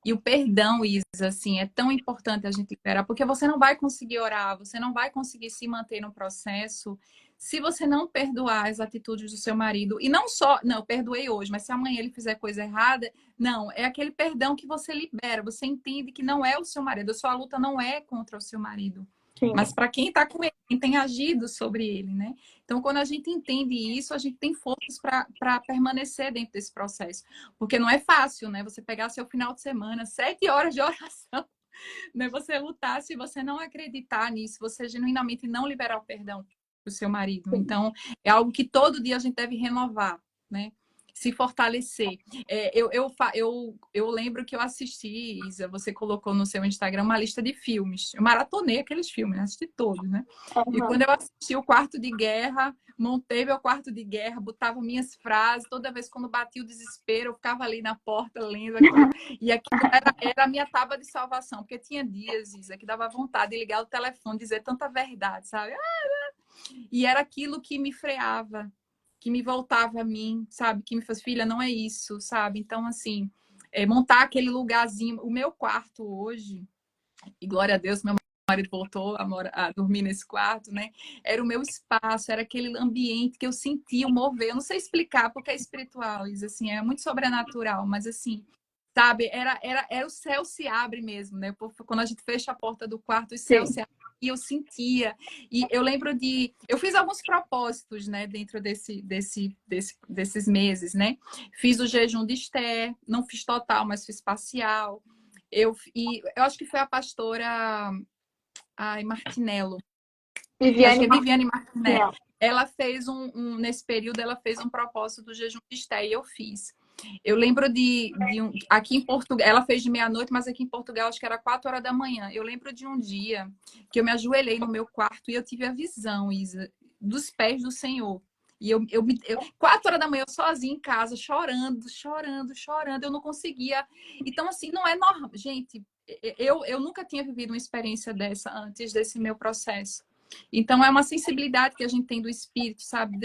E o perdão, Isa, assim, é tão importante a gente liberar, porque você não vai conseguir orar, você não vai conseguir se manter no processo se você não perdoar as atitudes do seu marido. E não só, não, eu perdoei hoje, mas se amanhã ele fizer coisa errada, não, é aquele perdão que você libera, você entende que não é o seu marido, a sua luta não é contra o seu marido. Sim. Mas para quem está com ele, quem tem agido sobre ele, né? Então, quando a gente entende isso, a gente tem forças para permanecer dentro desse processo. Porque não é fácil, né? Você pegar seu final de semana, 7 horas de oração, né? Você lutar, se você não acreditar nisso, você genuinamente não liberar o perdão para o seu marido. Então, é algo que todo dia a gente deve renovar, né? Se fortalecer. Eu lembro que eu assisti, Isa, você colocou no seu Instagram uma lista de filmes. Eu maratonei aqueles filmes, né? Assisti todos, né? Uhum. E quando eu assisti o Quarto de Guerra, montei meu quarto de guerra, botava minhas frases, toda vez quando batia o desespero, eu ficava ali na porta lendo aquilo. E aquilo era a minha tábua de salvação, porque tinha dias, Isa, que dava vontade de ligar o telefone, dizer tanta verdade, sabe? E era aquilo que me freava, que me voltava a mim, sabe? Que me faz, filha, não é isso, sabe? Então, assim, montar aquele lugarzinho. O meu quarto hoje, e glória a Deus, meu marido voltou a dormir nesse quarto, né? Era o meu espaço, era aquele ambiente que eu sentia o mover. Eu não sei explicar porque é espiritual, isso, assim, é muito sobrenatural, mas assim, sabe? Era o céu se abre mesmo, né? Quando a gente fecha a porta do quarto, o céu se abre. E eu sentia, e eu lembro eu fiz alguns propósitos, né, dentro desses meses, né, fiz o jejum de Esther, não fiz total, mas fiz parcial, eu acho que foi a pastora Martinello, acho que é Viviane Martinello, ela fez nesse período, ela fez um propósito do jejum de Esther, e eu fiz. Eu lembro aqui em Portugal, ela fez de meia-noite, mas aqui em Portugal acho que era 4 horas da manhã. Eu lembro de um dia que eu me ajoelhei no meu quarto e eu tive a visão, Isa, dos pés do Senhor. E 4 horas da manhã, eu sozinha em casa, chorando, eu não conseguia. Então, assim, não é normal. Gente, eu nunca tinha vivido uma experiência dessa antes desse meu processo. Então, é uma sensibilidade que a gente tem do espírito, sabe?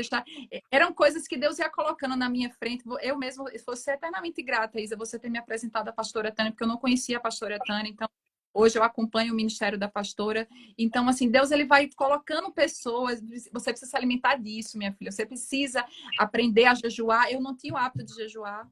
Eram coisas que Deus ia colocando na minha frente. Eu mesmo vou ser eternamente grata, Isa, você ter me apresentado a pastora Tânia, porque eu não conhecia a pastora Tânia. Então, hoje eu acompanho o ministério da pastora. Então, assim, Deus ele vai colocando pessoas. Você precisa se alimentar disso, minha filha. Você precisa aprender a jejuar. Eu não tinha o hábito de jejuar.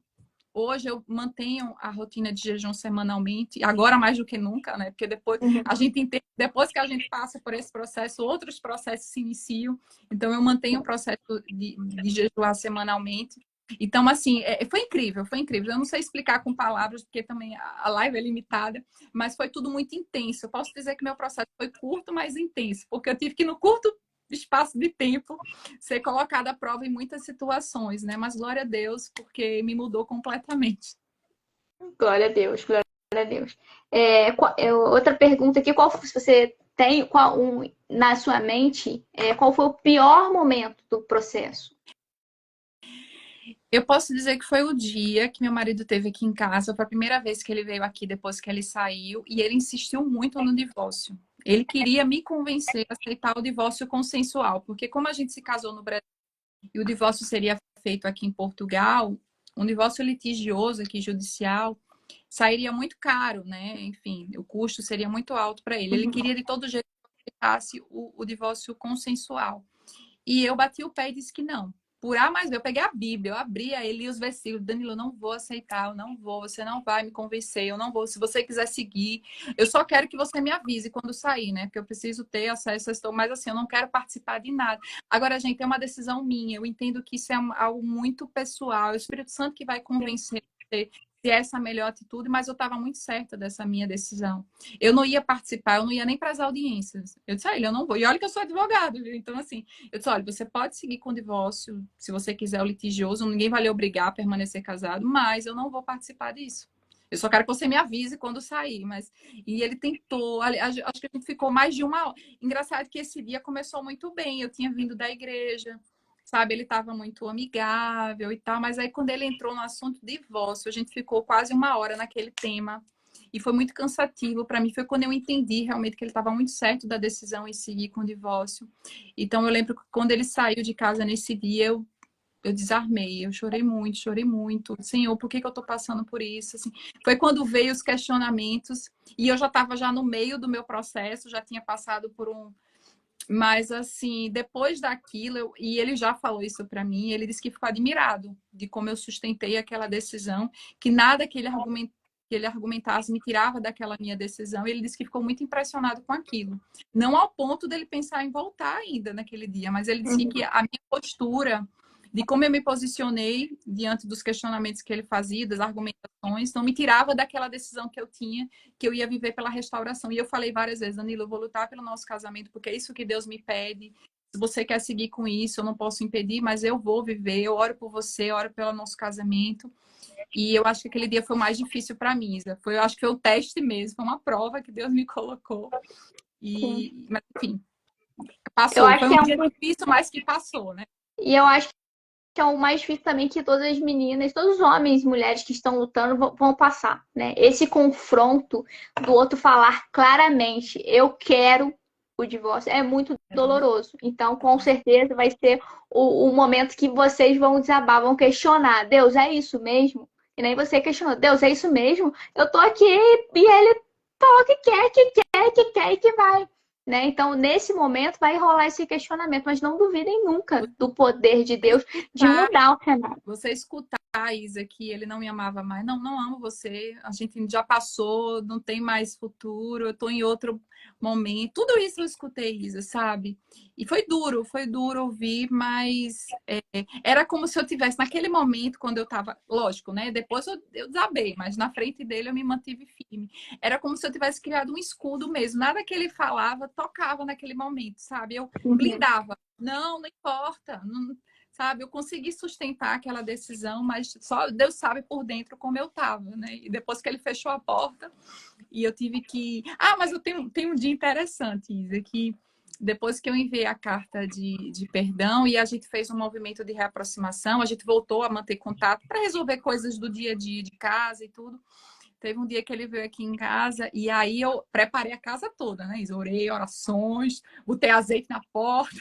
Hoje eu mantenho a rotina de jejum semanalmente, agora mais do que nunca, né? Porque depois a gente entende, depois que a gente passa por esse processo, outros processos se iniciam. Então eu mantenho o processo de jejuar semanalmente. Então, assim, foi incrível, foi incrível. Eu não sei explicar com palavras, porque também a live é limitada, mas foi tudo muito intenso. Eu posso dizer que meu processo foi curto, mas intenso, porque eu tive que, no curto espaço de tempo, ser colocada à prova em muitas situações, né? Mas glória a Deus, porque me mudou completamente. Glória a Deus, glória a Deus. Outra pergunta aqui, se você tem na sua mente, qual foi o pior momento do processo? Eu posso dizer que foi o dia que meu marido teve aqui em casa. Foi a primeira vez que ele veio aqui depois que ele saiu. E ele insistiu muito no divórcio. Ele queria me convencer a aceitar o divórcio consensual. Porque como a gente se casou no Brasil e o divórcio seria feito aqui em Portugal, um divórcio litigioso aqui, judicial, sairia muito caro, né? Enfim, o custo seria muito alto para ele. Ele queria de todo jeito que aceitasse o divórcio consensual. E eu bati o pé e disse que não. Por A mais B, eu peguei a Bíblia, eu abri aí li os versículos. Danilo, eu não vou aceitar, eu não vou, você não vai me convencer, eu não vou. Se você quiser seguir, eu só quero que você me avise quando sair, né? Porque eu preciso ter acesso, mas assim, eu não quero participar de nada. Agora, gente, é uma decisão minha, eu entendo que isso é algo muito pessoal, é o Espírito Santo que vai convencer você se essa é a melhor atitude, mas eu estava muito certa dessa minha decisão. Eu não ia participar, eu não ia nem para as audiências. Eu disse a ele, eu não vou. E olha que eu sou advogado, viu? Então, assim, eu disse, olha, você pode seguir com o divórcio, se você quiser o litigioso, ninguém vai lhe obrigar a permanecer casado, mas eu não vou participar disso. Eu só quero que você me avise quando sair, mas... E ele tentou, acho que a gente ficou mais de uma hora. Engraçado que esse dia começou muito bem, eu tinha vindo da igreja, sabe? Ele estava muito amigável e tal, mas aí quando ele entrou no assunto divórcio, a gente ficou quase uma hora naquele tema. E foi muito cansativo para mim. Foi quando eu entendi realmente que ele estava muito certo da decisão em seguir com o divórcio. Então, eu lembro que quando ele saiu de casa nesse dia, eu desarmei. Eu chorei muito, chorei muito. Senhor, por que que eu estou passando por isso? Assim, foi quando veio os questionamentos. E eu já estava já no meio do meu processo, já tinha passado por um... Mas, assim, depois daquilo, e ele já falou isso para mim, ele disse que ficou admirado de como eu sustentei aquela decisão, que nada que ele argumentasse me tirava daquela minha decisão. E ele disse que ficou muito impressionado com aquilo. Não ao ponto dele pensar em voltar ainda naquele dia, mas ele disse que a minha postura, de como eu me posicionei diante dos questionamentos que ele fazia, das argumentações, não me tirava daquela decisão que eu tinha, que eu ia viver pela restauração. E eu falei várias vezes, Danilo, eu vou lutar pelo nosso casamento, porque é isso que Deus me pede. Se você quer seguir com isso, eu não posso impedir, mas eu vou viver. Eu oro por você, eu oro pelo nosso casamento. E eu acho que aquele dia foi o mais difícil para mim, Isa. Eu acho que foi o teste mesmo, foi uma prova que Deus me colocou. Mas, enfim, Eu passou. acho Foi que um é dia difícil, mas que passou, né? e eu acho que é o mais difícil também que todas as meninas, todos os homens e mulheres que estão lutando vão passar, né? Esse confronto do outro falar claramente, eu quero o divórcio, é muito doloroso. Então, com certeza, vai ser o momento que vocês vão desabar, vão questionar. Deus, é isso mesmo? E nem você questionou, Deus, é isso mesmo? Eu tô aqui e ele falou que quer, que quer, que quer e que vai. Né? Então, nesse momento, vai rolar esse questionamento, mas não duvidem nunca do poder de Deus de Tá, mudar o cenário. você escutar, Isa, que ele não me amava mais. Não, não amo você. A gente já passou, não tem mais futuro. Eu tô em outro momento. Tudo isso eu escutei, Isa, sabe? E foi duro ouvir, mas era como se eu tivesse, naquele momento, quando eu tava, lógico, né? Depois eu desabei, mas na frente dele eu me mantive firme. Era como se eu tivesse criado um escudo mesmo. Nada que ele falava tocava naquele momento, sabe? Eu Uhum. blindava. Não, não importa. Não, sabe? Eu consegui sustentar aquela decisão, mas só Deus sabe por dentro como eu estava, né? E depois que ele fechou a porta, e eu tive que... Ah, mas eu tenho um dia interessante, Isa, que depois que eu enviei a carta de perdão e a gente fez um movimento de reaproximação, a gente voltou a manter contato para resolver coisas do dia a dia de casa e tudo. Teve um dia que ele veio aqui em casa e aí eu preparei a casa toda, né? Orei, orações, botei azeite na porta.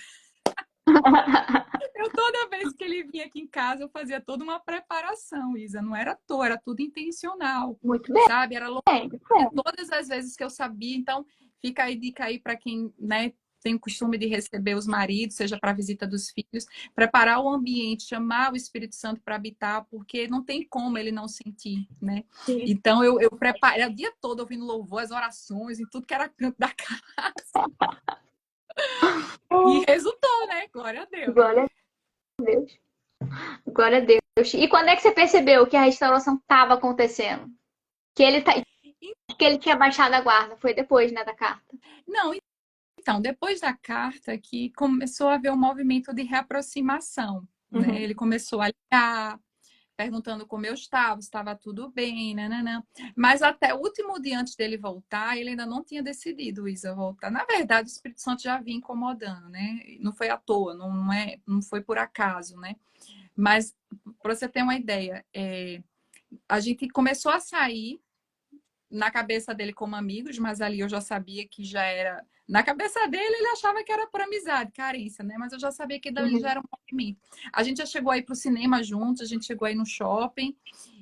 Eu, toda vez que ele vinha aqui em casa, eu fazia toda uma preparação, Isa. Não era à toa, era tudo intencional, Muito sabe? Era loucura bem. todas as vezes que eu sabia. Então, fica aí dica aí para quem, né, tem o costume de receber os maridos, seja para a visita dos filhos, preparar o ambiente, chamar o Espírito Santo para habitar, porque não tem como ele não sentir, né? Sim. Então, eu preparei o dia todo ouvindo louvor, as orações, em tudo que era canto da casa. E resultou, né? Glória a Deus. Glória a Deus. Glória a Deus. E quando é que você percebeu que a restauração estava acontecendo? Que que ele tinha baixado a guarda? Foi depois, né, da carta. Não, então, depois da carta que começou a haver um movimento de reaproximação, né? Uhum. Ele começou a ligar, perguntando como eu estava, se estava tudo bem, nananã. Mas até o último dia antes dele voltar, ele ainda não tinha decidido, Isa, voltar. Na verdade, o Espírito Santo já vinha incomodando, né? Não foi à toa, não foi por acaso, né? Mas para você ter uma ideia, a gente começou a sair na cabeça dele como amigos, mas ali eu já sabia que já era. Na cabeça dele, ele achava que era por amizade, carência, né? Mas eu já sabia que dali já Uhum. era um movimento. A gente já chegou aí pro cinema juntos, a gente chegou aí no shopping.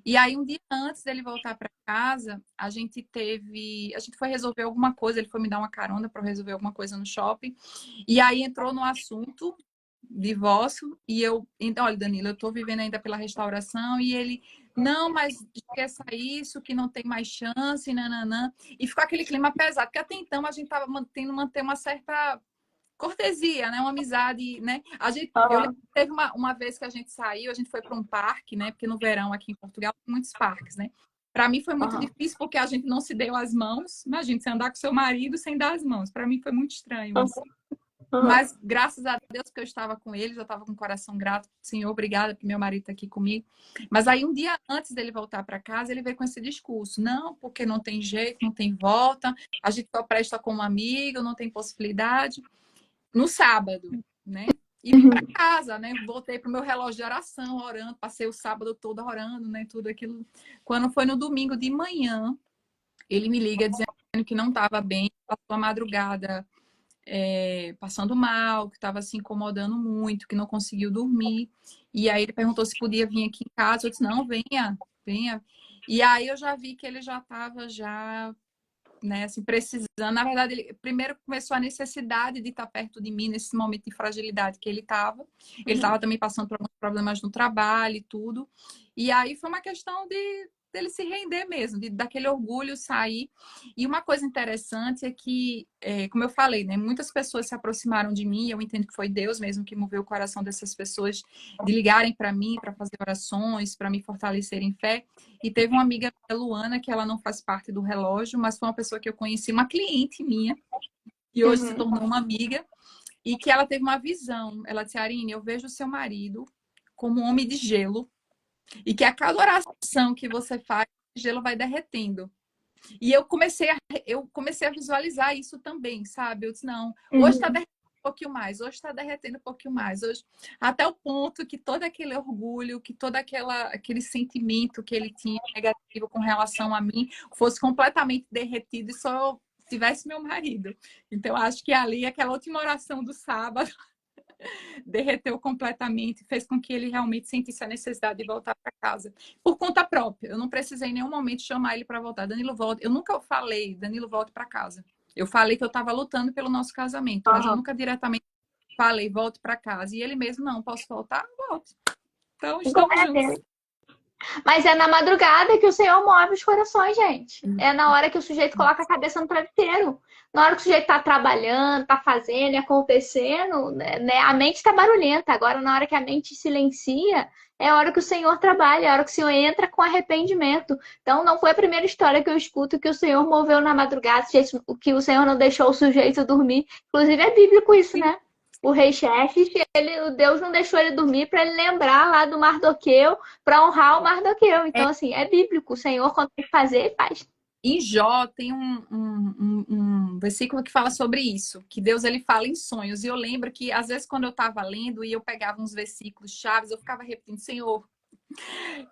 E aí, um dia antes dele voltar para casa, a gente teve. A gente foi resolver alguma coisa, ele foi me dar uma carona para resolver alguma coisa no shopping. E aí entrou no assunto divórcio. E eu. Então, olha, Danilo, eu tô vivendo ainda pela restauração. E ele. Não, mas esqueça isso, que não tem mais chance, nananã. E ficou aquele clima pesado, porque até então a gente estava mantendo manter uma certa cortesia, né? Uma amizade, né? Eu lembro Aham. que teve uma vez que a gente saiu, a gente foi para um parque, né? Porque no verão aqui em Portugal tem muitos parques, né? Para mim foi muito Aham. difícil porque a gente não se deu as mãos. Imagina, você andar com seu marido sem dar as mãos. Para mim foi muito estranho isso. Aham. Mas graças a Deus que eu estava com ele, já estava com o coração grato. Senhor, obrigada porque meu marido está aqui comigo. Mas aí um dia antes dele voltar para casa, ele veio com esse discurso. Não, porque não tem jeito, não tem volta. A gente só presta como amigo, não tem possibilidade. No sábado, né? E vim para Uhum. casa, né? Voltei pro meu relógio de oração, orando. Passei o sábado todo orando, né? Tudo aquilo. Quando foi no domingo de manhã, ele me liga dizendo que não estava bem. Passou a madrugada passando mal, que estava se incomodando muito, que não conseguiu dormir. E aí ele perguntou se podia vir aqui em casa. Eu disse, não, venha, venha. E aí eu já vi que ele já estava né, assim, precisando. Na verdade, ele primeiro começou a necessidade de estar perto de mim nesse momento de fragilidade que ele estava. Ele estava também passando por alguns problemas no trabalho e tudo. E aí foi uma questão dele se render mesmo, daquele orgulho sair. E uma coisa interessante é que, como eu falei, né, muitas pessoas se aproximaram de mim, eu entendo que foi Deus mesmo que moveu o coração dessas pessoas de ligarem para mim, para fazer orações, para me fortalecer em fé. E teve uma amiga, a Luana, que ela não faz parte do relógio, mas foi uma pessoa que eu conheci, uma cliente minha, e hoje se Uhum. tornou uma amiga, e que ela teve uma visão. Ela disse, Arine, eu vejo o seu marido como um homem de gelo, e que a cada oração que você faz, o gelo vai derretendo. E eu comecei a visualizar isso também, sabe? Eu disse, não, hoje está Uhum. derretendo um pouquinho mais, hoje está derretendo um pouquinho mais, hoje, até o ponto que todo aquele orgulho, que todo aquele sentimento que ele tinha negativo com relação a mim fosse completamente derretido e só tivesse meu marido. Então, acho que ali, aquela última oração do sábado, derreteu completamente, fez com que ele realmente sentisse a necessidade de voltar para casa. Por conta própria. Eu não precisei em nenhum momento chamar ele para voltar. Danilo, volta. Eu nunca falei, Danilo, volte para casa. Eu falei que eu estava lutando pelo nosso casamento, mas eu Aham. nunca diretamente falei, volte para casa. E ele mesmo, não, posso voltar? Volto. Então, estamos Glória a juntos. Deus. Mas é na madrugada que o Senhor move os corações, gente. É na hora que o sujeito coloca a cabeça no travesseiro. Na hora que o sujeito tá trabalhando, tá fazendo e acontecendo, né, a mente tá barulhenta. Agora, na hora que a mente silencia, é a hora que o Senhor trabalha, é a hora que o Senhor entra com arrependimento. Então, não foi a primeira história que eu escuto que o Senhor moveu na madrugada, que o Senhor não deixou o sujeito dormir. Inclusive, é bíblico isso, né? O rei Xerxes, o Deus não deixou ele dormir para ele lembrar lá do Mardoqueu, para honrar o Mardoqueu. Então, assim, é bíblico. O Senhor, quando tem que fazer, ele faz. Em Jó tem um versículo que fala sobre isso, que Deus ele fala em sonhos. E eu lembro que às vezes quando eu estava lendo e eu pegava uns versículos chaves, eu ficava repetindo, Senhor,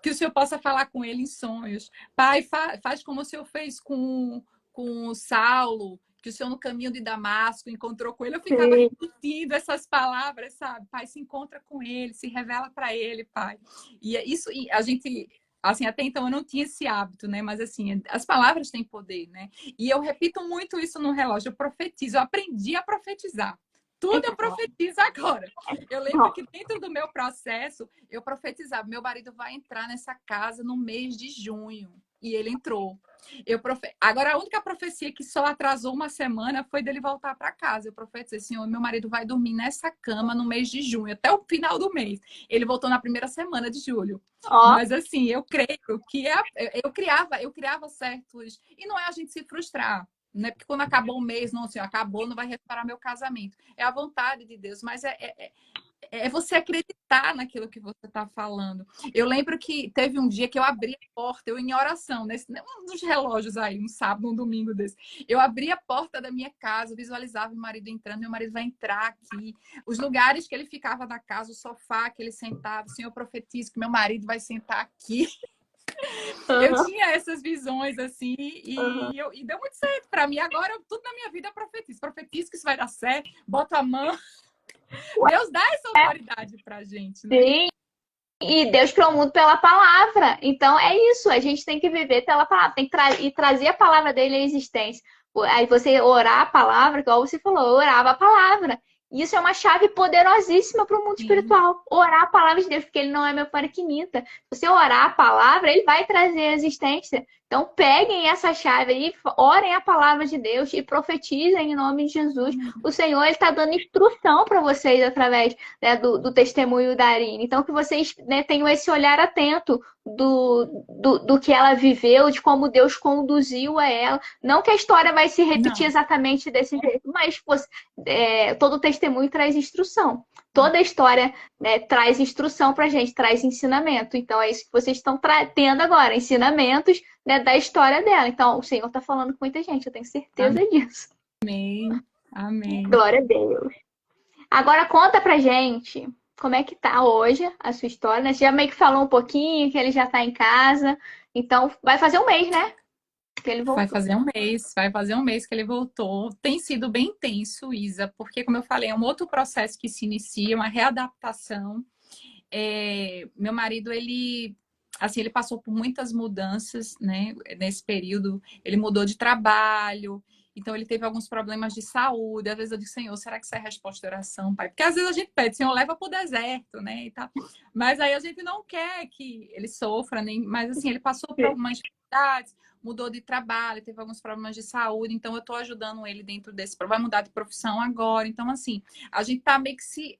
que o Senhor possa falar com ele em sonhos. Pai, faz como o Senhor fez com o Saulo, que o Senhor no caminho de Damasco encontrou com ele. Eu ficava Sim. repetindo essas palavras, sabe? Pai, se encontra com ele, se revela para ele, Pai. E é isso, e a gente, assim, até então eu não tinha esse hábito, né? Mas assim, as palavras têm poder, né? E eu repito muito isso no relógio, eu profetizo, eu aprendi a profetizar. Tudo eu profetizo agora. Eu lembro que dentro do meu processo, eu profetizava, meu marido vai entrar nessa casa no mês de junho. E ele entrou. Agora, a única profecia que só atrasou uma semana foi dele voltar para casa. Eu profetizei, Senhor, meu marido vai dormir nessa cama no mês de junho, até o final do mês. Ele voltou na primeira semana de julho. Ó, Mas assim, eu creio que eu criava certos. E não é a gente se frustrar. Não é porque quando acabou o mês, não, assim, acabou, não vai reparar meu casamento. É a vontade de Deus, mas é você acreditar naquilo que você está falando. Eu lembro que teve um dia que eu abri a porta, eu em oração, um dos relógios aí, um sábado, um domingo desse. Eu abri a porta da minha casa, visualizava meu marido entrando, meu marido vai entrar aqui. Os lugares que ele ficava na casa, o sofá que ele sentava, o Senhor profetiza que meu marido vai sentar aqui. Eu Uhum, tinha essas visões assim uhum. e deu muito certo para mim. Agora, tudo na minha vida é profetiza. Profetiza que isso vai dar certo, bota a mão. Deus dá essa autoridade pra gente, né? Sim, e Deus criou o mundo pela palavra. Então é isso, a gente tem que viver pela palavra, tem que e trazer a palavra dele à existência. Aí você orar a palavra, igual você falou, eu orava a palavra. Isso é uma chave poderosíssima para o mundo Sim. espiritual. Orar a palavra de Deus, porque ele não é meu paraquinita. Se você orar a palavra, ele vai trazer a existência. Então peguem essa chave aí, orem a palavra de Deus e profetizem em nome de Jesus. O Senhor está dando instrução para vocês através, né, do testemunho da Arine. Então, que vocês, né, tenham esse olhar atento do que ela viveu, de como Deus conduziu a ela. Não que a história vai se repetir Não. exatamente desse jeito, mas todo testemunho traz instrução. Toda a história, né, traz instrução para a gente, traz ensinamento. Então, é isso que vocês estão tendo agora, ensinamentos, né, da história dela. Então, o Senhor está falando com muita gente, eu tenho certeza disso. Amém. Amém. Glória a Deus. Agora conta pra gente como é que tá hoje a sua história, né? Você já meio que falou um pouquinho que ele já tá em casa. Então, vai fazer um mês, né? Que ele voltou. Vai fazer um mês que ele voltou. Tem sido bem intenso, Isa, porque, como eu falei, é um outro processo que se inicia, uma readaptação. Meu marido, assim, ele passou por muitas mudanças, né? Nesse período, ele mudou de trabalho, então ele teve alguns problemas de saúde. Às vezes eu digo, Senhor, será que isso é resposta de oração, Pai? Porque às vezes a gente pede, Senhor, leva para o deserto, né? E tal. Mas aí a gente não quer que ele sofra, nem. Mas assim, ele passou por algumas dificuldades, mudou de trabalho, teve alguns problemas de saúde, então eu estou ajudando ele dentro desse. Vai mudar de profissão agora. Então, assim, a gente está meio que se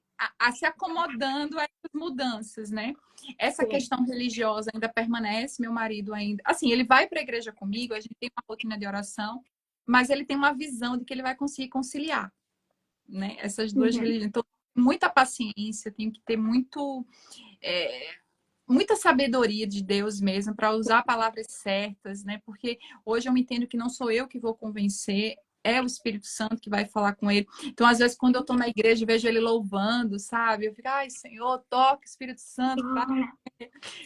acomodando a essas mudanças, né? Essa Sim. questão religiosa ainda permanece, meu marido ainda. Assim, ele vai para a igreja comigo, a gente tem uma rotina de oração, mas ele tem uma visão de que ele vai conseguir conciliar, né? Essas duas Uhum. religiões. Então, muita paciência, tem que ter muita sabedoria de Deus mesmo para usar palavras certas, né? Porque hoje eu entendo que não sou eu que vou convencer, é o Espírito Santo que vai falar com ele. Então, às vezes, quando eu estou na igreja e vejo ele louvando, sabe? Eu fico, ai, Senhor, toque, Espírito Santo, fala.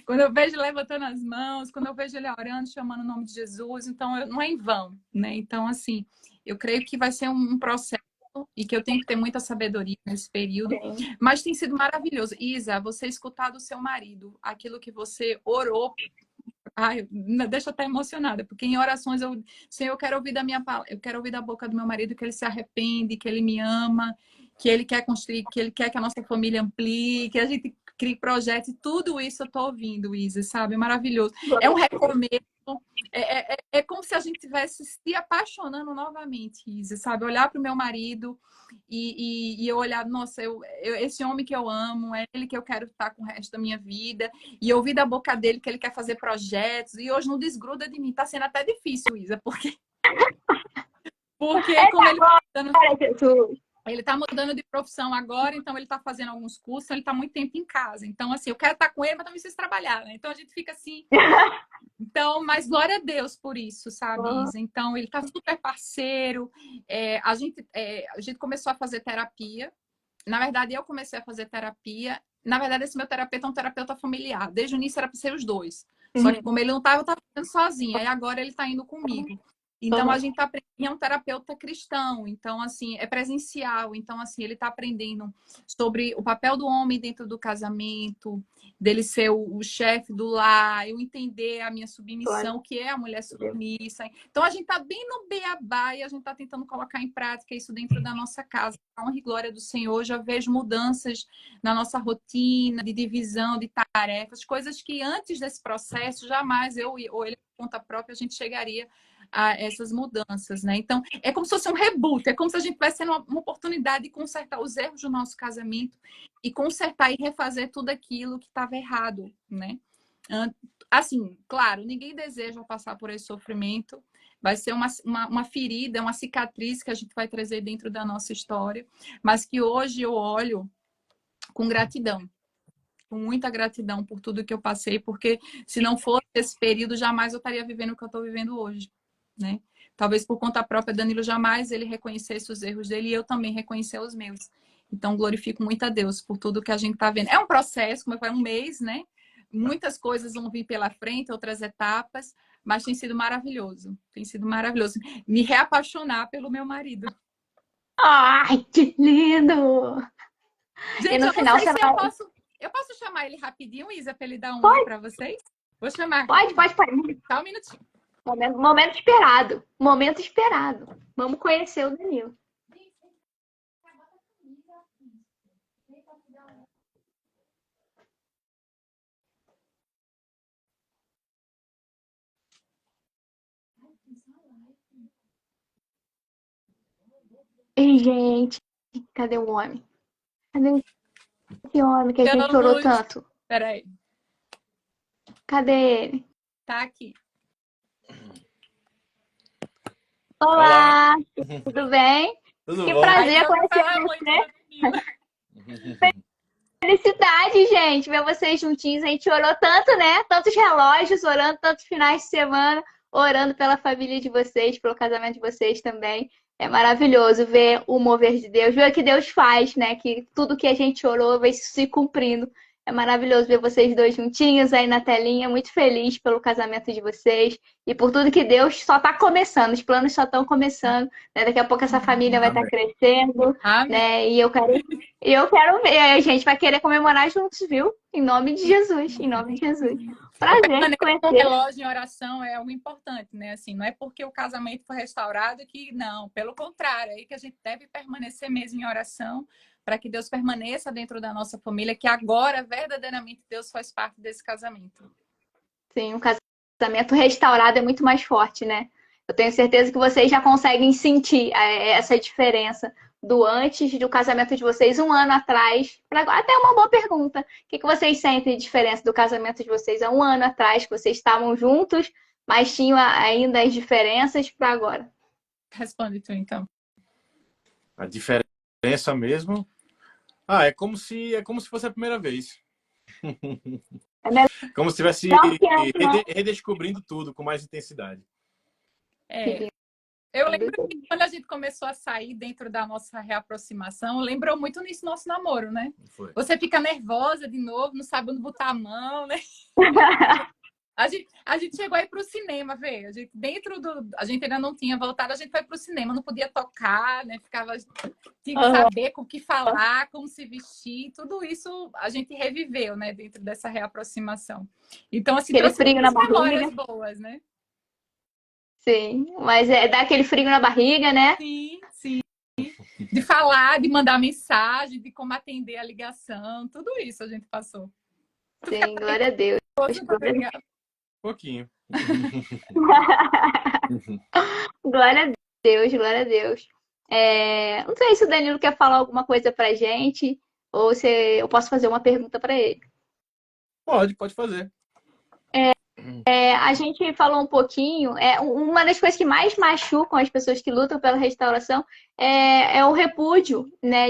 Quando eu vejo ele levantando as mãos, quando eu vejo ele orando, chamando o nome de Jesus, então não é em vão, né? Então, assim, eu creio que vai ser um processo e que eu tenho que ter muita sabedoria nesse período, Sim. mas tem sido maravilhoso. Isa, você escutar do seu marido aquilo que você orou. Ai, deixa eu até emocionada, porque em orações Senhor, eu quero ouvir da minha eu quero ouvir da boca do meu marido que ele se arrepende, que ele me ama, que ele quer construir, que ele quer que a nossa família amplie, que a gente crie projetos, e tudo isso eu tô ouvindo, Isa, sabe? Maravilhoso. É um recomeço. É como se a gente estivesse se apaixonando novamente, Isa, sabe? Olhar para o meu marido e eu olhar, nossa, esse homem que eu amo, é ele que eu quero estar com o resto da minha vida, e ouvir da boca dele que ele quer fazer projetos, e hoje não desgruda de mim. Tá sendo até difícil, Isa, porque como Eita, ele tá mudando, glória a Jesus. ele tá mudando de profissão agora, então ele tá fazendo alguns cursos, então ele tá muito tempo em casa. Então, assim, eu quero estar com ele, mas também preciso trabalhar, né? Então a gente fica assim. Então, mas glória a Deus por isso, sabe, Isa? Então, ele tá super parceiro. A gente começou a fazer terapia. Na verdade, eu comecei a fazer terapia. Na verdade, esse meu terapeuta é um terapeuta familiar. Desde o início era para ser os dois. Só que Uhum. como ele não estava, eu estava fazendo sozinha. E agora ele está indo comigo. Então, a Uhum. gente está aprendendo, é um terapeuta cristão. Então, assim, é presencial. Então, assim, ele está aprendendo sobre o papel do homem dentro do casamento, dele ser o chefe do lar, eu entender a minha Glória submissão, que é a mulher a Deus. submissa. Então, a gente está bem no beabá e a gente está tentando colocar em prática isso dentro da nossa casa. A honra e glória do Senhor, já vejo mudanças na nossa rotina, de divisão de tarefas, coisas que antes desse processo, jamais eu ou ele por conta própria, a gente chegaria a essas mudanças, né? Então, é como se fosse um reboot, é como se a gente tivesse uma oportunidade de consertar os erros do nosso casamento e consertar e refazer tudo aquilo que estava errado, né? Assim, claro, ninguém deseja passar por esse sofrimento, vai ser uma ferida, uma cicatriz que a gente vai trazer dentro da nossa história, mas que hoje eu olho com gratidão, com muita gratidão por tudo que eu passei, porque se não fosse esse período, jamais eu estaria vivendo o que eu estou vivendo hoje, né? Talvez por conta própria, Danilo jamais ele reconhecesse os erros dele e eu também reconhecer os meus. Então, glorifico muito a Deus por tudo que a gente está vendo. É um processo, como foi um mês, né? Muitas coisas vão vir pela frente, outras etapas, mas tem sido maravilhoso. Tem sido maravilhoso. Me reapaixonar pelo meu marido. Ai, que lindo! E Gente, no eu não final sei você se vai. eu posso chamar ele rapidinho, Isa, para ele dar um oi Pode, para vocês? Vou chamar pode, rapidinho. pode, pode. Só um minutinho. Momento esperado. Momento esperado. Vamos conhecer o Danilo. Ei, gente, cadê o homem? Cadê esse homem que a gente orou Luz. tanto? Peraí. Cadê ele? Tá aqui. Olá, tudo bem? Tudo Que bom? prazer Ainda não conhecer fala muito você. da menina. Felicidade, gente, ver vocês juntinhos. A gente orou tanto, né? Tantos relógios, orando tantos finais de semana, orando pela família de vocês, pelo casamento de vocês também. É maravilhoso ver o mover de Deus, ver o que Deus faz, né? Que tudo que a gente orou vai se cumprindo. É maravilhoso ver vocês dois juntinhos aí na telinha. Muito feliz pelo casamento de vocês e por tudo que Deus só está começando. Os planos só estão começando, né? Daqui a pouco essa família vai estar Amém. crescendo, Amém. né? E eu quero ver, a gente vai querer comemorar juntos, viu? Em nome de Jesus, em nome de Jesus. Prazer te O conhecer. relógio em oração é algo importante, né? Assim, não é porque o casamento foi restaurado que não, pelo contrário, é aí que a gente deve permanecer mesmo em oração para que Deus permaneça dentro da nossa família, que agora verdadeiramente Deus faz parte desse casamento. Sim, um casamento restaurado é muito mais forte, né? Eu tenho certeza que vocês já conseguem sentir essa diferença do antes do casamento de vocês um ano atrás. Até uma boa pergunta. O que vocês sentem de diferença do casamento de vocês há um ano atrás, que vocês estavam juntos, mas tinham ainda as diferenças para agora? Responde tu, então. A diferença mesmo? É como se fosse a primeira vez. É melhor Como se estivesse que antes, não? redescobrindo tudo com mais intensidade. É, eu lembro que quando a gente começou a sair dentro da nossa reaproximação, lembrou muito nisso nosso namoro, né? Foi. Você fica nervosa de novo, não sabe onde botar a mão, né? A gente chegou aí para o cinema, ver. A gente ainda não tinha voltado, a gente foi para o cinema, não podia tocar, né? Tinha que saber com o que falar, como se vestir, tudo isso a gente reviveu, né? Dentro dessa reaproximação. Então, assim, Aquele trouxe frio na muitas memórias barriga. boas, né? Sim, mas dá aquele frio na barriga, né? Sim, sim. De falar, de mandar mensagem, de como atender a ligação, tudo isso a gente passou. Sim, glória a Deus. Glória a Deus. Pouquinho. Glória a Deus, glória a Deus. Não sei se o Danilo quer falar alguma coisa pra gente, ou se eu posso fazer uma pergunta para ele. Pode fazer. A gente falou um pouquinho, uma das coisas que mais machucam as pessoas que lutam pela restauração é o repúdio, né,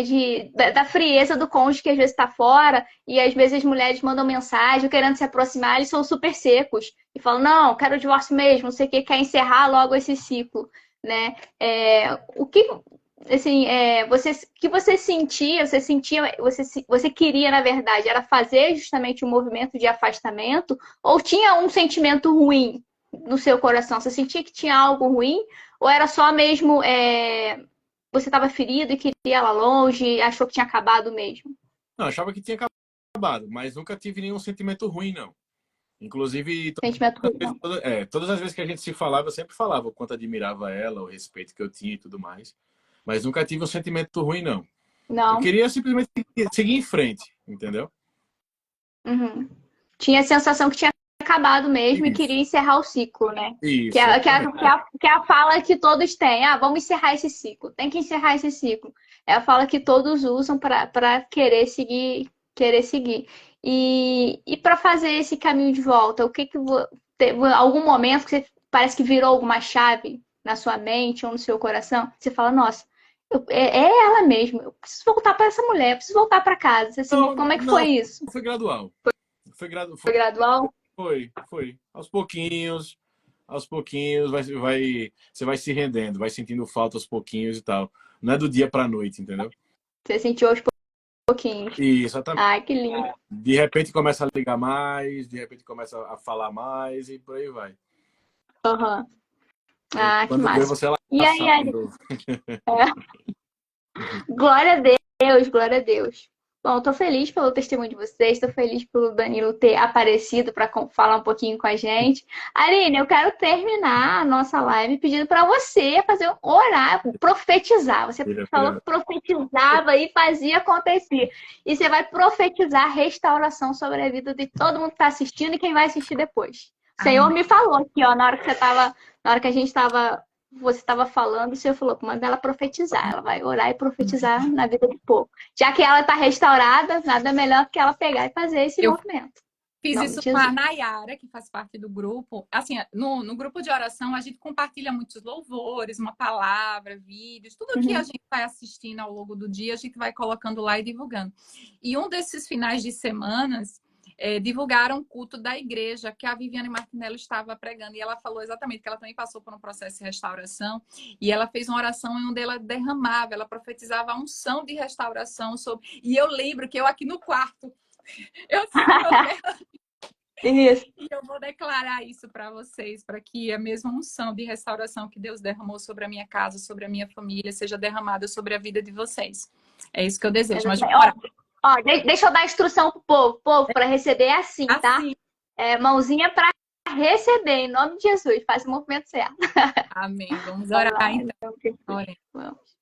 da frieza do cônjuge que às vezes está fora, e às vezes as mulheres mandam mensagem querendo se aproximar, eles são super secos e falam, não, quero o divórcio mesmo, não sei o que, quer encerrar logo esse ciclo, né? O que assim, que você sentia, você queria, na verdade, era fazer justamente um movimento de afastamento, ou tinha um sentimento ruim no seu coração? Você sentia que tinha algo ruim? Ou era só mesmo você estava ferido e queria ir lá longe e achou que tinha acabado mesmo? Não, achava que tinha acabado, mas nunca tive nenhum sentimento ruim, não. Inclusive, Sentimento ruim, não. todas as vezes que a gente se falava, eu sempre falava o quanto admirava ela, o respeito que eu tinha e tudo mais. Mas nunca tive um sentimento ruim, não. Não. Eu queria simplesmente seguir em frente, entendeu? Uhum. Tinha a sensação que tinha acabado mesmo e Isso. queria encerrar o ciclo, né? Isso. Que é a fala que todos têm. Vamos encerrar esse ciclo. Tem que encerrar esse ciclo. É a fala que todos usam para querer seguir, querer seguir. E para fazer esse caminho de volta, teve algum momento que você parece que virou alguma chave na sua mente ou no seu coração? Você fala, nossa, É ela mesmo. Eu preciso voltar para essa mulher, eu preciso voltar para casa. Assim, Não, como é que não, foi isso? foi gradual. Foi, Foi gradual? foi. Aos pouquinhos, você vai se rendendo, vai sentindo falta aos pouquinhos e tal. Não é do dia pra noite, entendeu? Você sentiu aos pouquinhos. E exatamente. Ai, que lindo. De repente começa a ligar mais, de repente começa a falar mais e por aí vai. Aham. E Ah, que quando vê, massa. você lá E aí, sabe de Ari? novo. Glória a Deus, glória a Deus. Bom, tô feliz pelo testemunho de vocês, tô feliz pelo Danilo ter aparecido para falar um pouquinho com a gente. Arine, eu quero terminar a nossa live pedindo para você fazer orar, profetizar. Você falou que profetizava e fazia acontecer. E você vai profetizar restauração sobre a vida de todo mundo que está assistindo e quem vai assistir depois. O Senhor me falou aqui, ó, na hora que a gente estava você estava falando, o Senhor falou, manda ela profetizar. Ela vai orar e profetizar na vida do povo. Já que ela está restaurada, nada melhor que ela pegar e fazer esse Eu movimento. Em fiz nome de isso com a Jesus. Nayara, que faz parte do grupo. Assim, no grupo de oração, a gente compartilha muitos louvores, uma palavra, vídeos, tudo que a gente vai assistindo ao longo do dia, a gente vai colocando lá e divulgando. E um desses finais de semanas, divulgaram o culto da igreja que a Viviane Martinello estava pregando. E ela falou exatamente que ela também passou por um processo de restauração. E ela fez uma oração onde ela derramava, ela profetizava a unção de restauração sobre. E eu lembro que eu aqui no quarto, eu acendi meu Isso. e eu vou declarar isso para vocês, para que a mesma unção de restauração que Deus derramou sobre a minha casa, sobre a minha família, seja derramada sobre a vida de vocês. É isso que eu desejo. Mas vamos orar. Ó, deixa eu dar instrução pro povo. Povo, para receber é assim, tá? Assim. Mãozinha para receber, em nome de Jesus. Faz o movimento certo. Amém. Vamos orar, então. Orem. Vamos.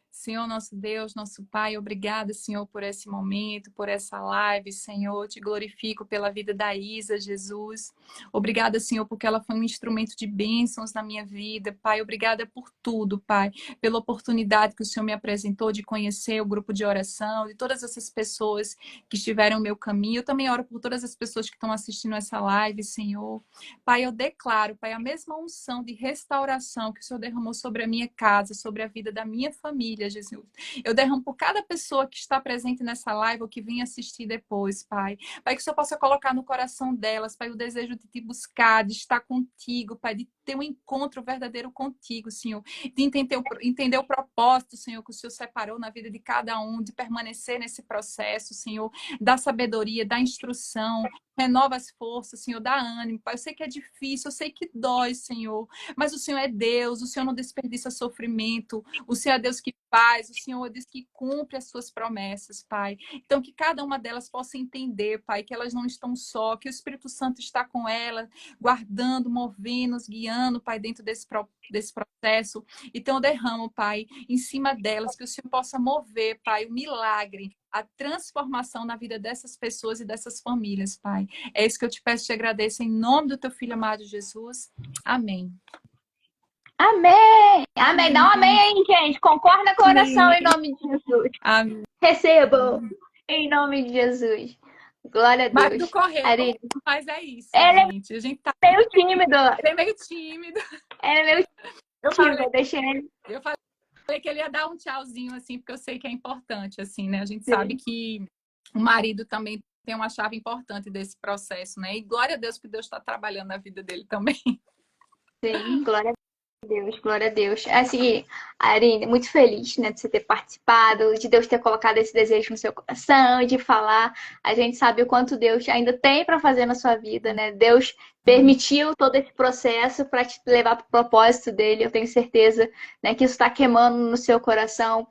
Senhor, nosso Deus, nosso Pai, obrigada, Senhor, por esse momento, por essa live, Senhor. Te glorifico pela vida da Isa, Jesus. Obrigada, Senhor, porque ela foi um instrumento de bênçãos na minha vida, Pai. Obrigada por tudo, Pai. Pela oportunidade que o Senhor me apresentou de conhecer o grupo de oração, de todas essas pessoas que estiveram no meu caminho. Eu também oro por todas as pessoas que estão assistindo essa live, Senhor. Pai, eu declaro, Pai, a mesma unção de restauração que o Senhor derramou sobre a minha casa, sobre a vida da minha família, Jesus. Eu derramo por cada pessoa que está presente nessa live ou que vem assistir depois, Pai. Pai, que o Senhor possa colocar no coração delas, Pai, o desejo de te buscar, de estar contigo, Pai, de ter um encontro verdadeiro contigo, Senhor. De entender o propósito, Senhor, que o Senhor separou na vida de cada um, de permanecer nesse processo, Senhor. Da sabedoria, da instrução, renova as forças, Senhor, dá ânimo, Pai. Eu sei que é difícil, eu sei que dói, Senhor, mas o Senhor é Deus, o Senhor não desperdiça sofrimento, o Senhor é Deus que faz, o Senhor diz que cumpre as suas promessas, Pai. Então, que cada uma delas possa entender, Pai, que elas não estão só, que o Espírito Santo está com elas, guardando, movendo, guiando, Pai, dentro desse processo. Então, eu derramo, Pai, em cima delas, que o Senhor possa mover, Pai, o milagre, a transformação na vida dessas pessoas e dessas famílias, Pai. É isso que eu te peço e te agradeço em nome do teu filho amado Jesus. Amém. Amém! Amém! Dá um amém aí, gente. Concorda com a oração em nome de Jesus. Amém. Recebam em nome de Jesus. Glória a Deus. Mas do correio, Arine, mas é isso, ele gente. A gente tá meio tímido. ele é meio tímido. Ele é meio tímido. Eu deixei ele. Eu falei que ele ia dar um tchauzinho, assim, porque eu sei que é importante, assim, né? A gente sabe que o marido também tem uma chave importante desse processo, né? E glória a Deus que Deus está trabalhando na vida dele também. Sim, glória a Deus, glória a Deus. Assim, Arine, muito feliz, né, de você ter participado, de Deus ter colocado esse desejo no seu coração, de falar. A gente sabe o quanto Deus ainda tem para fazer na sua vida, né? Deus permitiu todo esse processo para te levar para o propósito dele. Eu tenho certeza, né, que isso está queimando no seu coração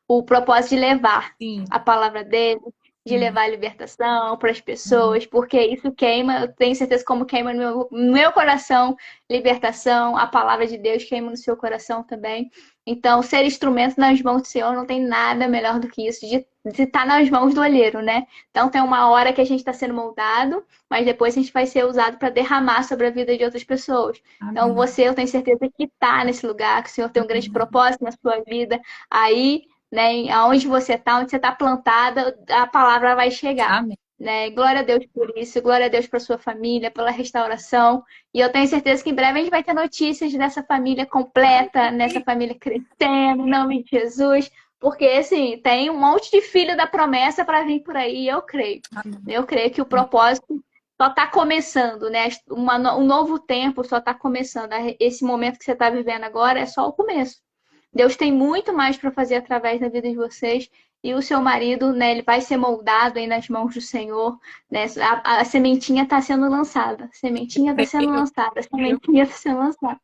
o propósito de levar a palavra dele, de levar a libertação para as pessoas, porque isso queima, eu tenho certeza como queima no meu coração, libertação, a palavra de Deus queima no seu coração também. Então, ser instrumento nas mãos do Senhor não tem nada melhor do que isso, de estar nas mãos do olheiro, né? Então, tem uma hora que a gente está sendo moldado, mas depois a gente vai ser usado para derramar sobre a vida de outras pessoas. Amém. Então, eu tenho certeza que está nesse lugar, que o Senhor tem um grande propósito na sua vida, aí, né, aonde você está, onde você está plantada, a palavra vai chegar. Amém. né? Glória a Deus por isso, glória a Deus para sua família, pela restauração. E eu tenho certeza que em breve a gente vai ter notícias dessa família completa, nessa família crescendo, em nome de Jesus. Porque, assim, tem um monte de filho da promessa para vir por aí, eu creio. Eu creio que o propósito só está começando, né? Um novo tempo só está começando. Esse momento que você está vivendo agora é só o começo. Deus tem muito mais para fazer através da vida de vocês. E o seu marido, né, ele vai ser moldado aí nas mãos do Senhor, né? A sementinha está sendo lançada. A sementinha está sendo lançada. A sementinha está sendo lançada.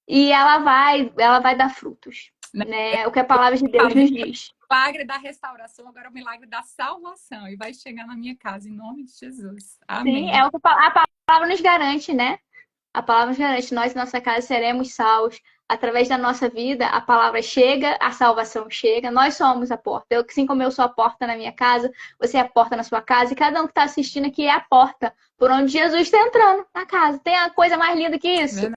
E ela vai dar frutos, né? O que a palavra de Deus nos diz. O milagre da restauração, agora é o milagre da salvação. E vai chegar na minha casa, em nome de Jesus. Amém. Sim, é o que a palavra nos garante, né? A palavra nos garante. Nós, em nossa casa, seremos salvos. Através da nossa vida, a palavra chega, a salvação chega. Nós somos a porta. Assim como eu sou a porta na minha casa, você é a porta na sua casa. E cada um que está assistindo aqui é a porta por onde Jesus está entrando na casa. Tem a coisa mais linda que isso? Verdade.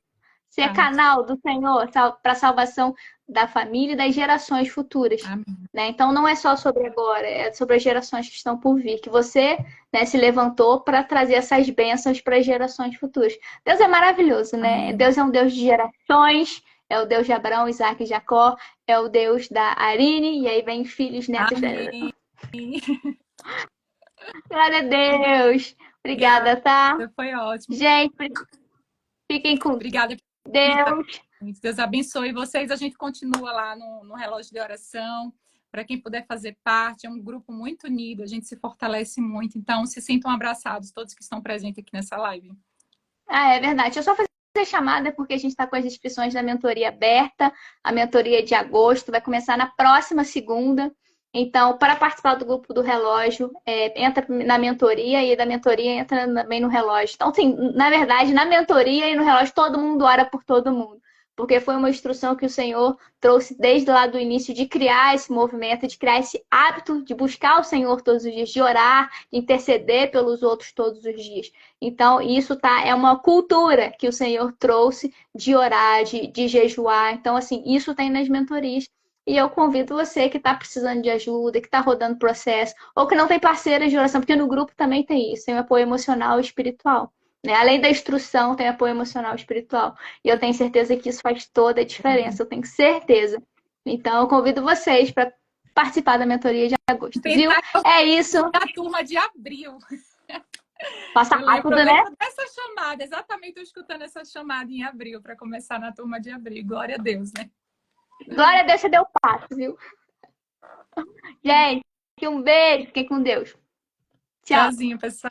Ser canal do Senhor para a salvação da família e das gerações futuras. Né? Então, não é só sobre agora, é sobre as gerações que estão por vir. Que você, né, se levantou para trazer essas bênçãos para as gerações futuras. Deus é maravilhoso, né? Amém. Deus é um Deus de gerações, é o Deus de Abraão, Isaac e Jacó, é o Deus da Arine, e aí vem filhos, netos dela. Glória a Deus! Obrigada, tá? Foi ótimo. Gente, fiquem com Obrigada. Deus. Deus abençoe vocês. A gente continua lá no Relógio de Oração. Para quem puder fazer parte, é um grupo muito unido, a gente se fortalece muito. Então, se sintam abraçados, todos que estão presentes aqui nessa live. Ah, é verdade. Eu só fazer chamada porque a gente está com as inscrições da mentoria aberta. A mentoria de agosto vai começar na próxima segunda. Então, para participar do grupo do relógio, entra na mentoria e da mentoria entra também no relógio. Então, assim, na verdade, na mentoria e no relógio, todo mundo ora por todo mundo. Porque foi uma instrução que o Senhor trouxe desde lá do início de criar esse movimento, de criar esse hábito de buscar o Senhor todos os dias, de orar, de interceder pelos outros todos os dias. Então, isso é uma cultura que o Senhor trouxe de orar, de jejuar. Então, assim, isso tem nas mentorias. E eu convido você que está precisando de ajuda, que está rodando processo, ou que não tem parceiras de oração, porque no grupo também tem isso, tem um apoio emocional e espiritual. Né? Além da instrução, tem apoio emocional e espiritual. E eu tenho certeza que isso faz toda a diferença, eu tenho certeza. Então, eu convido vocês para participar da mentoria de agosto, viu? É isso. Da turma de abril. Passa rápido, né? Essa chamada, exatamente, eu escutando essa chamada em abril, para começar na turma de abril. Glória a Deus, né? Glória a Deus, você deu passo, viu? Gente, um beijo, fiquem com Deus. Tchau. Tchauzinho, pessoal.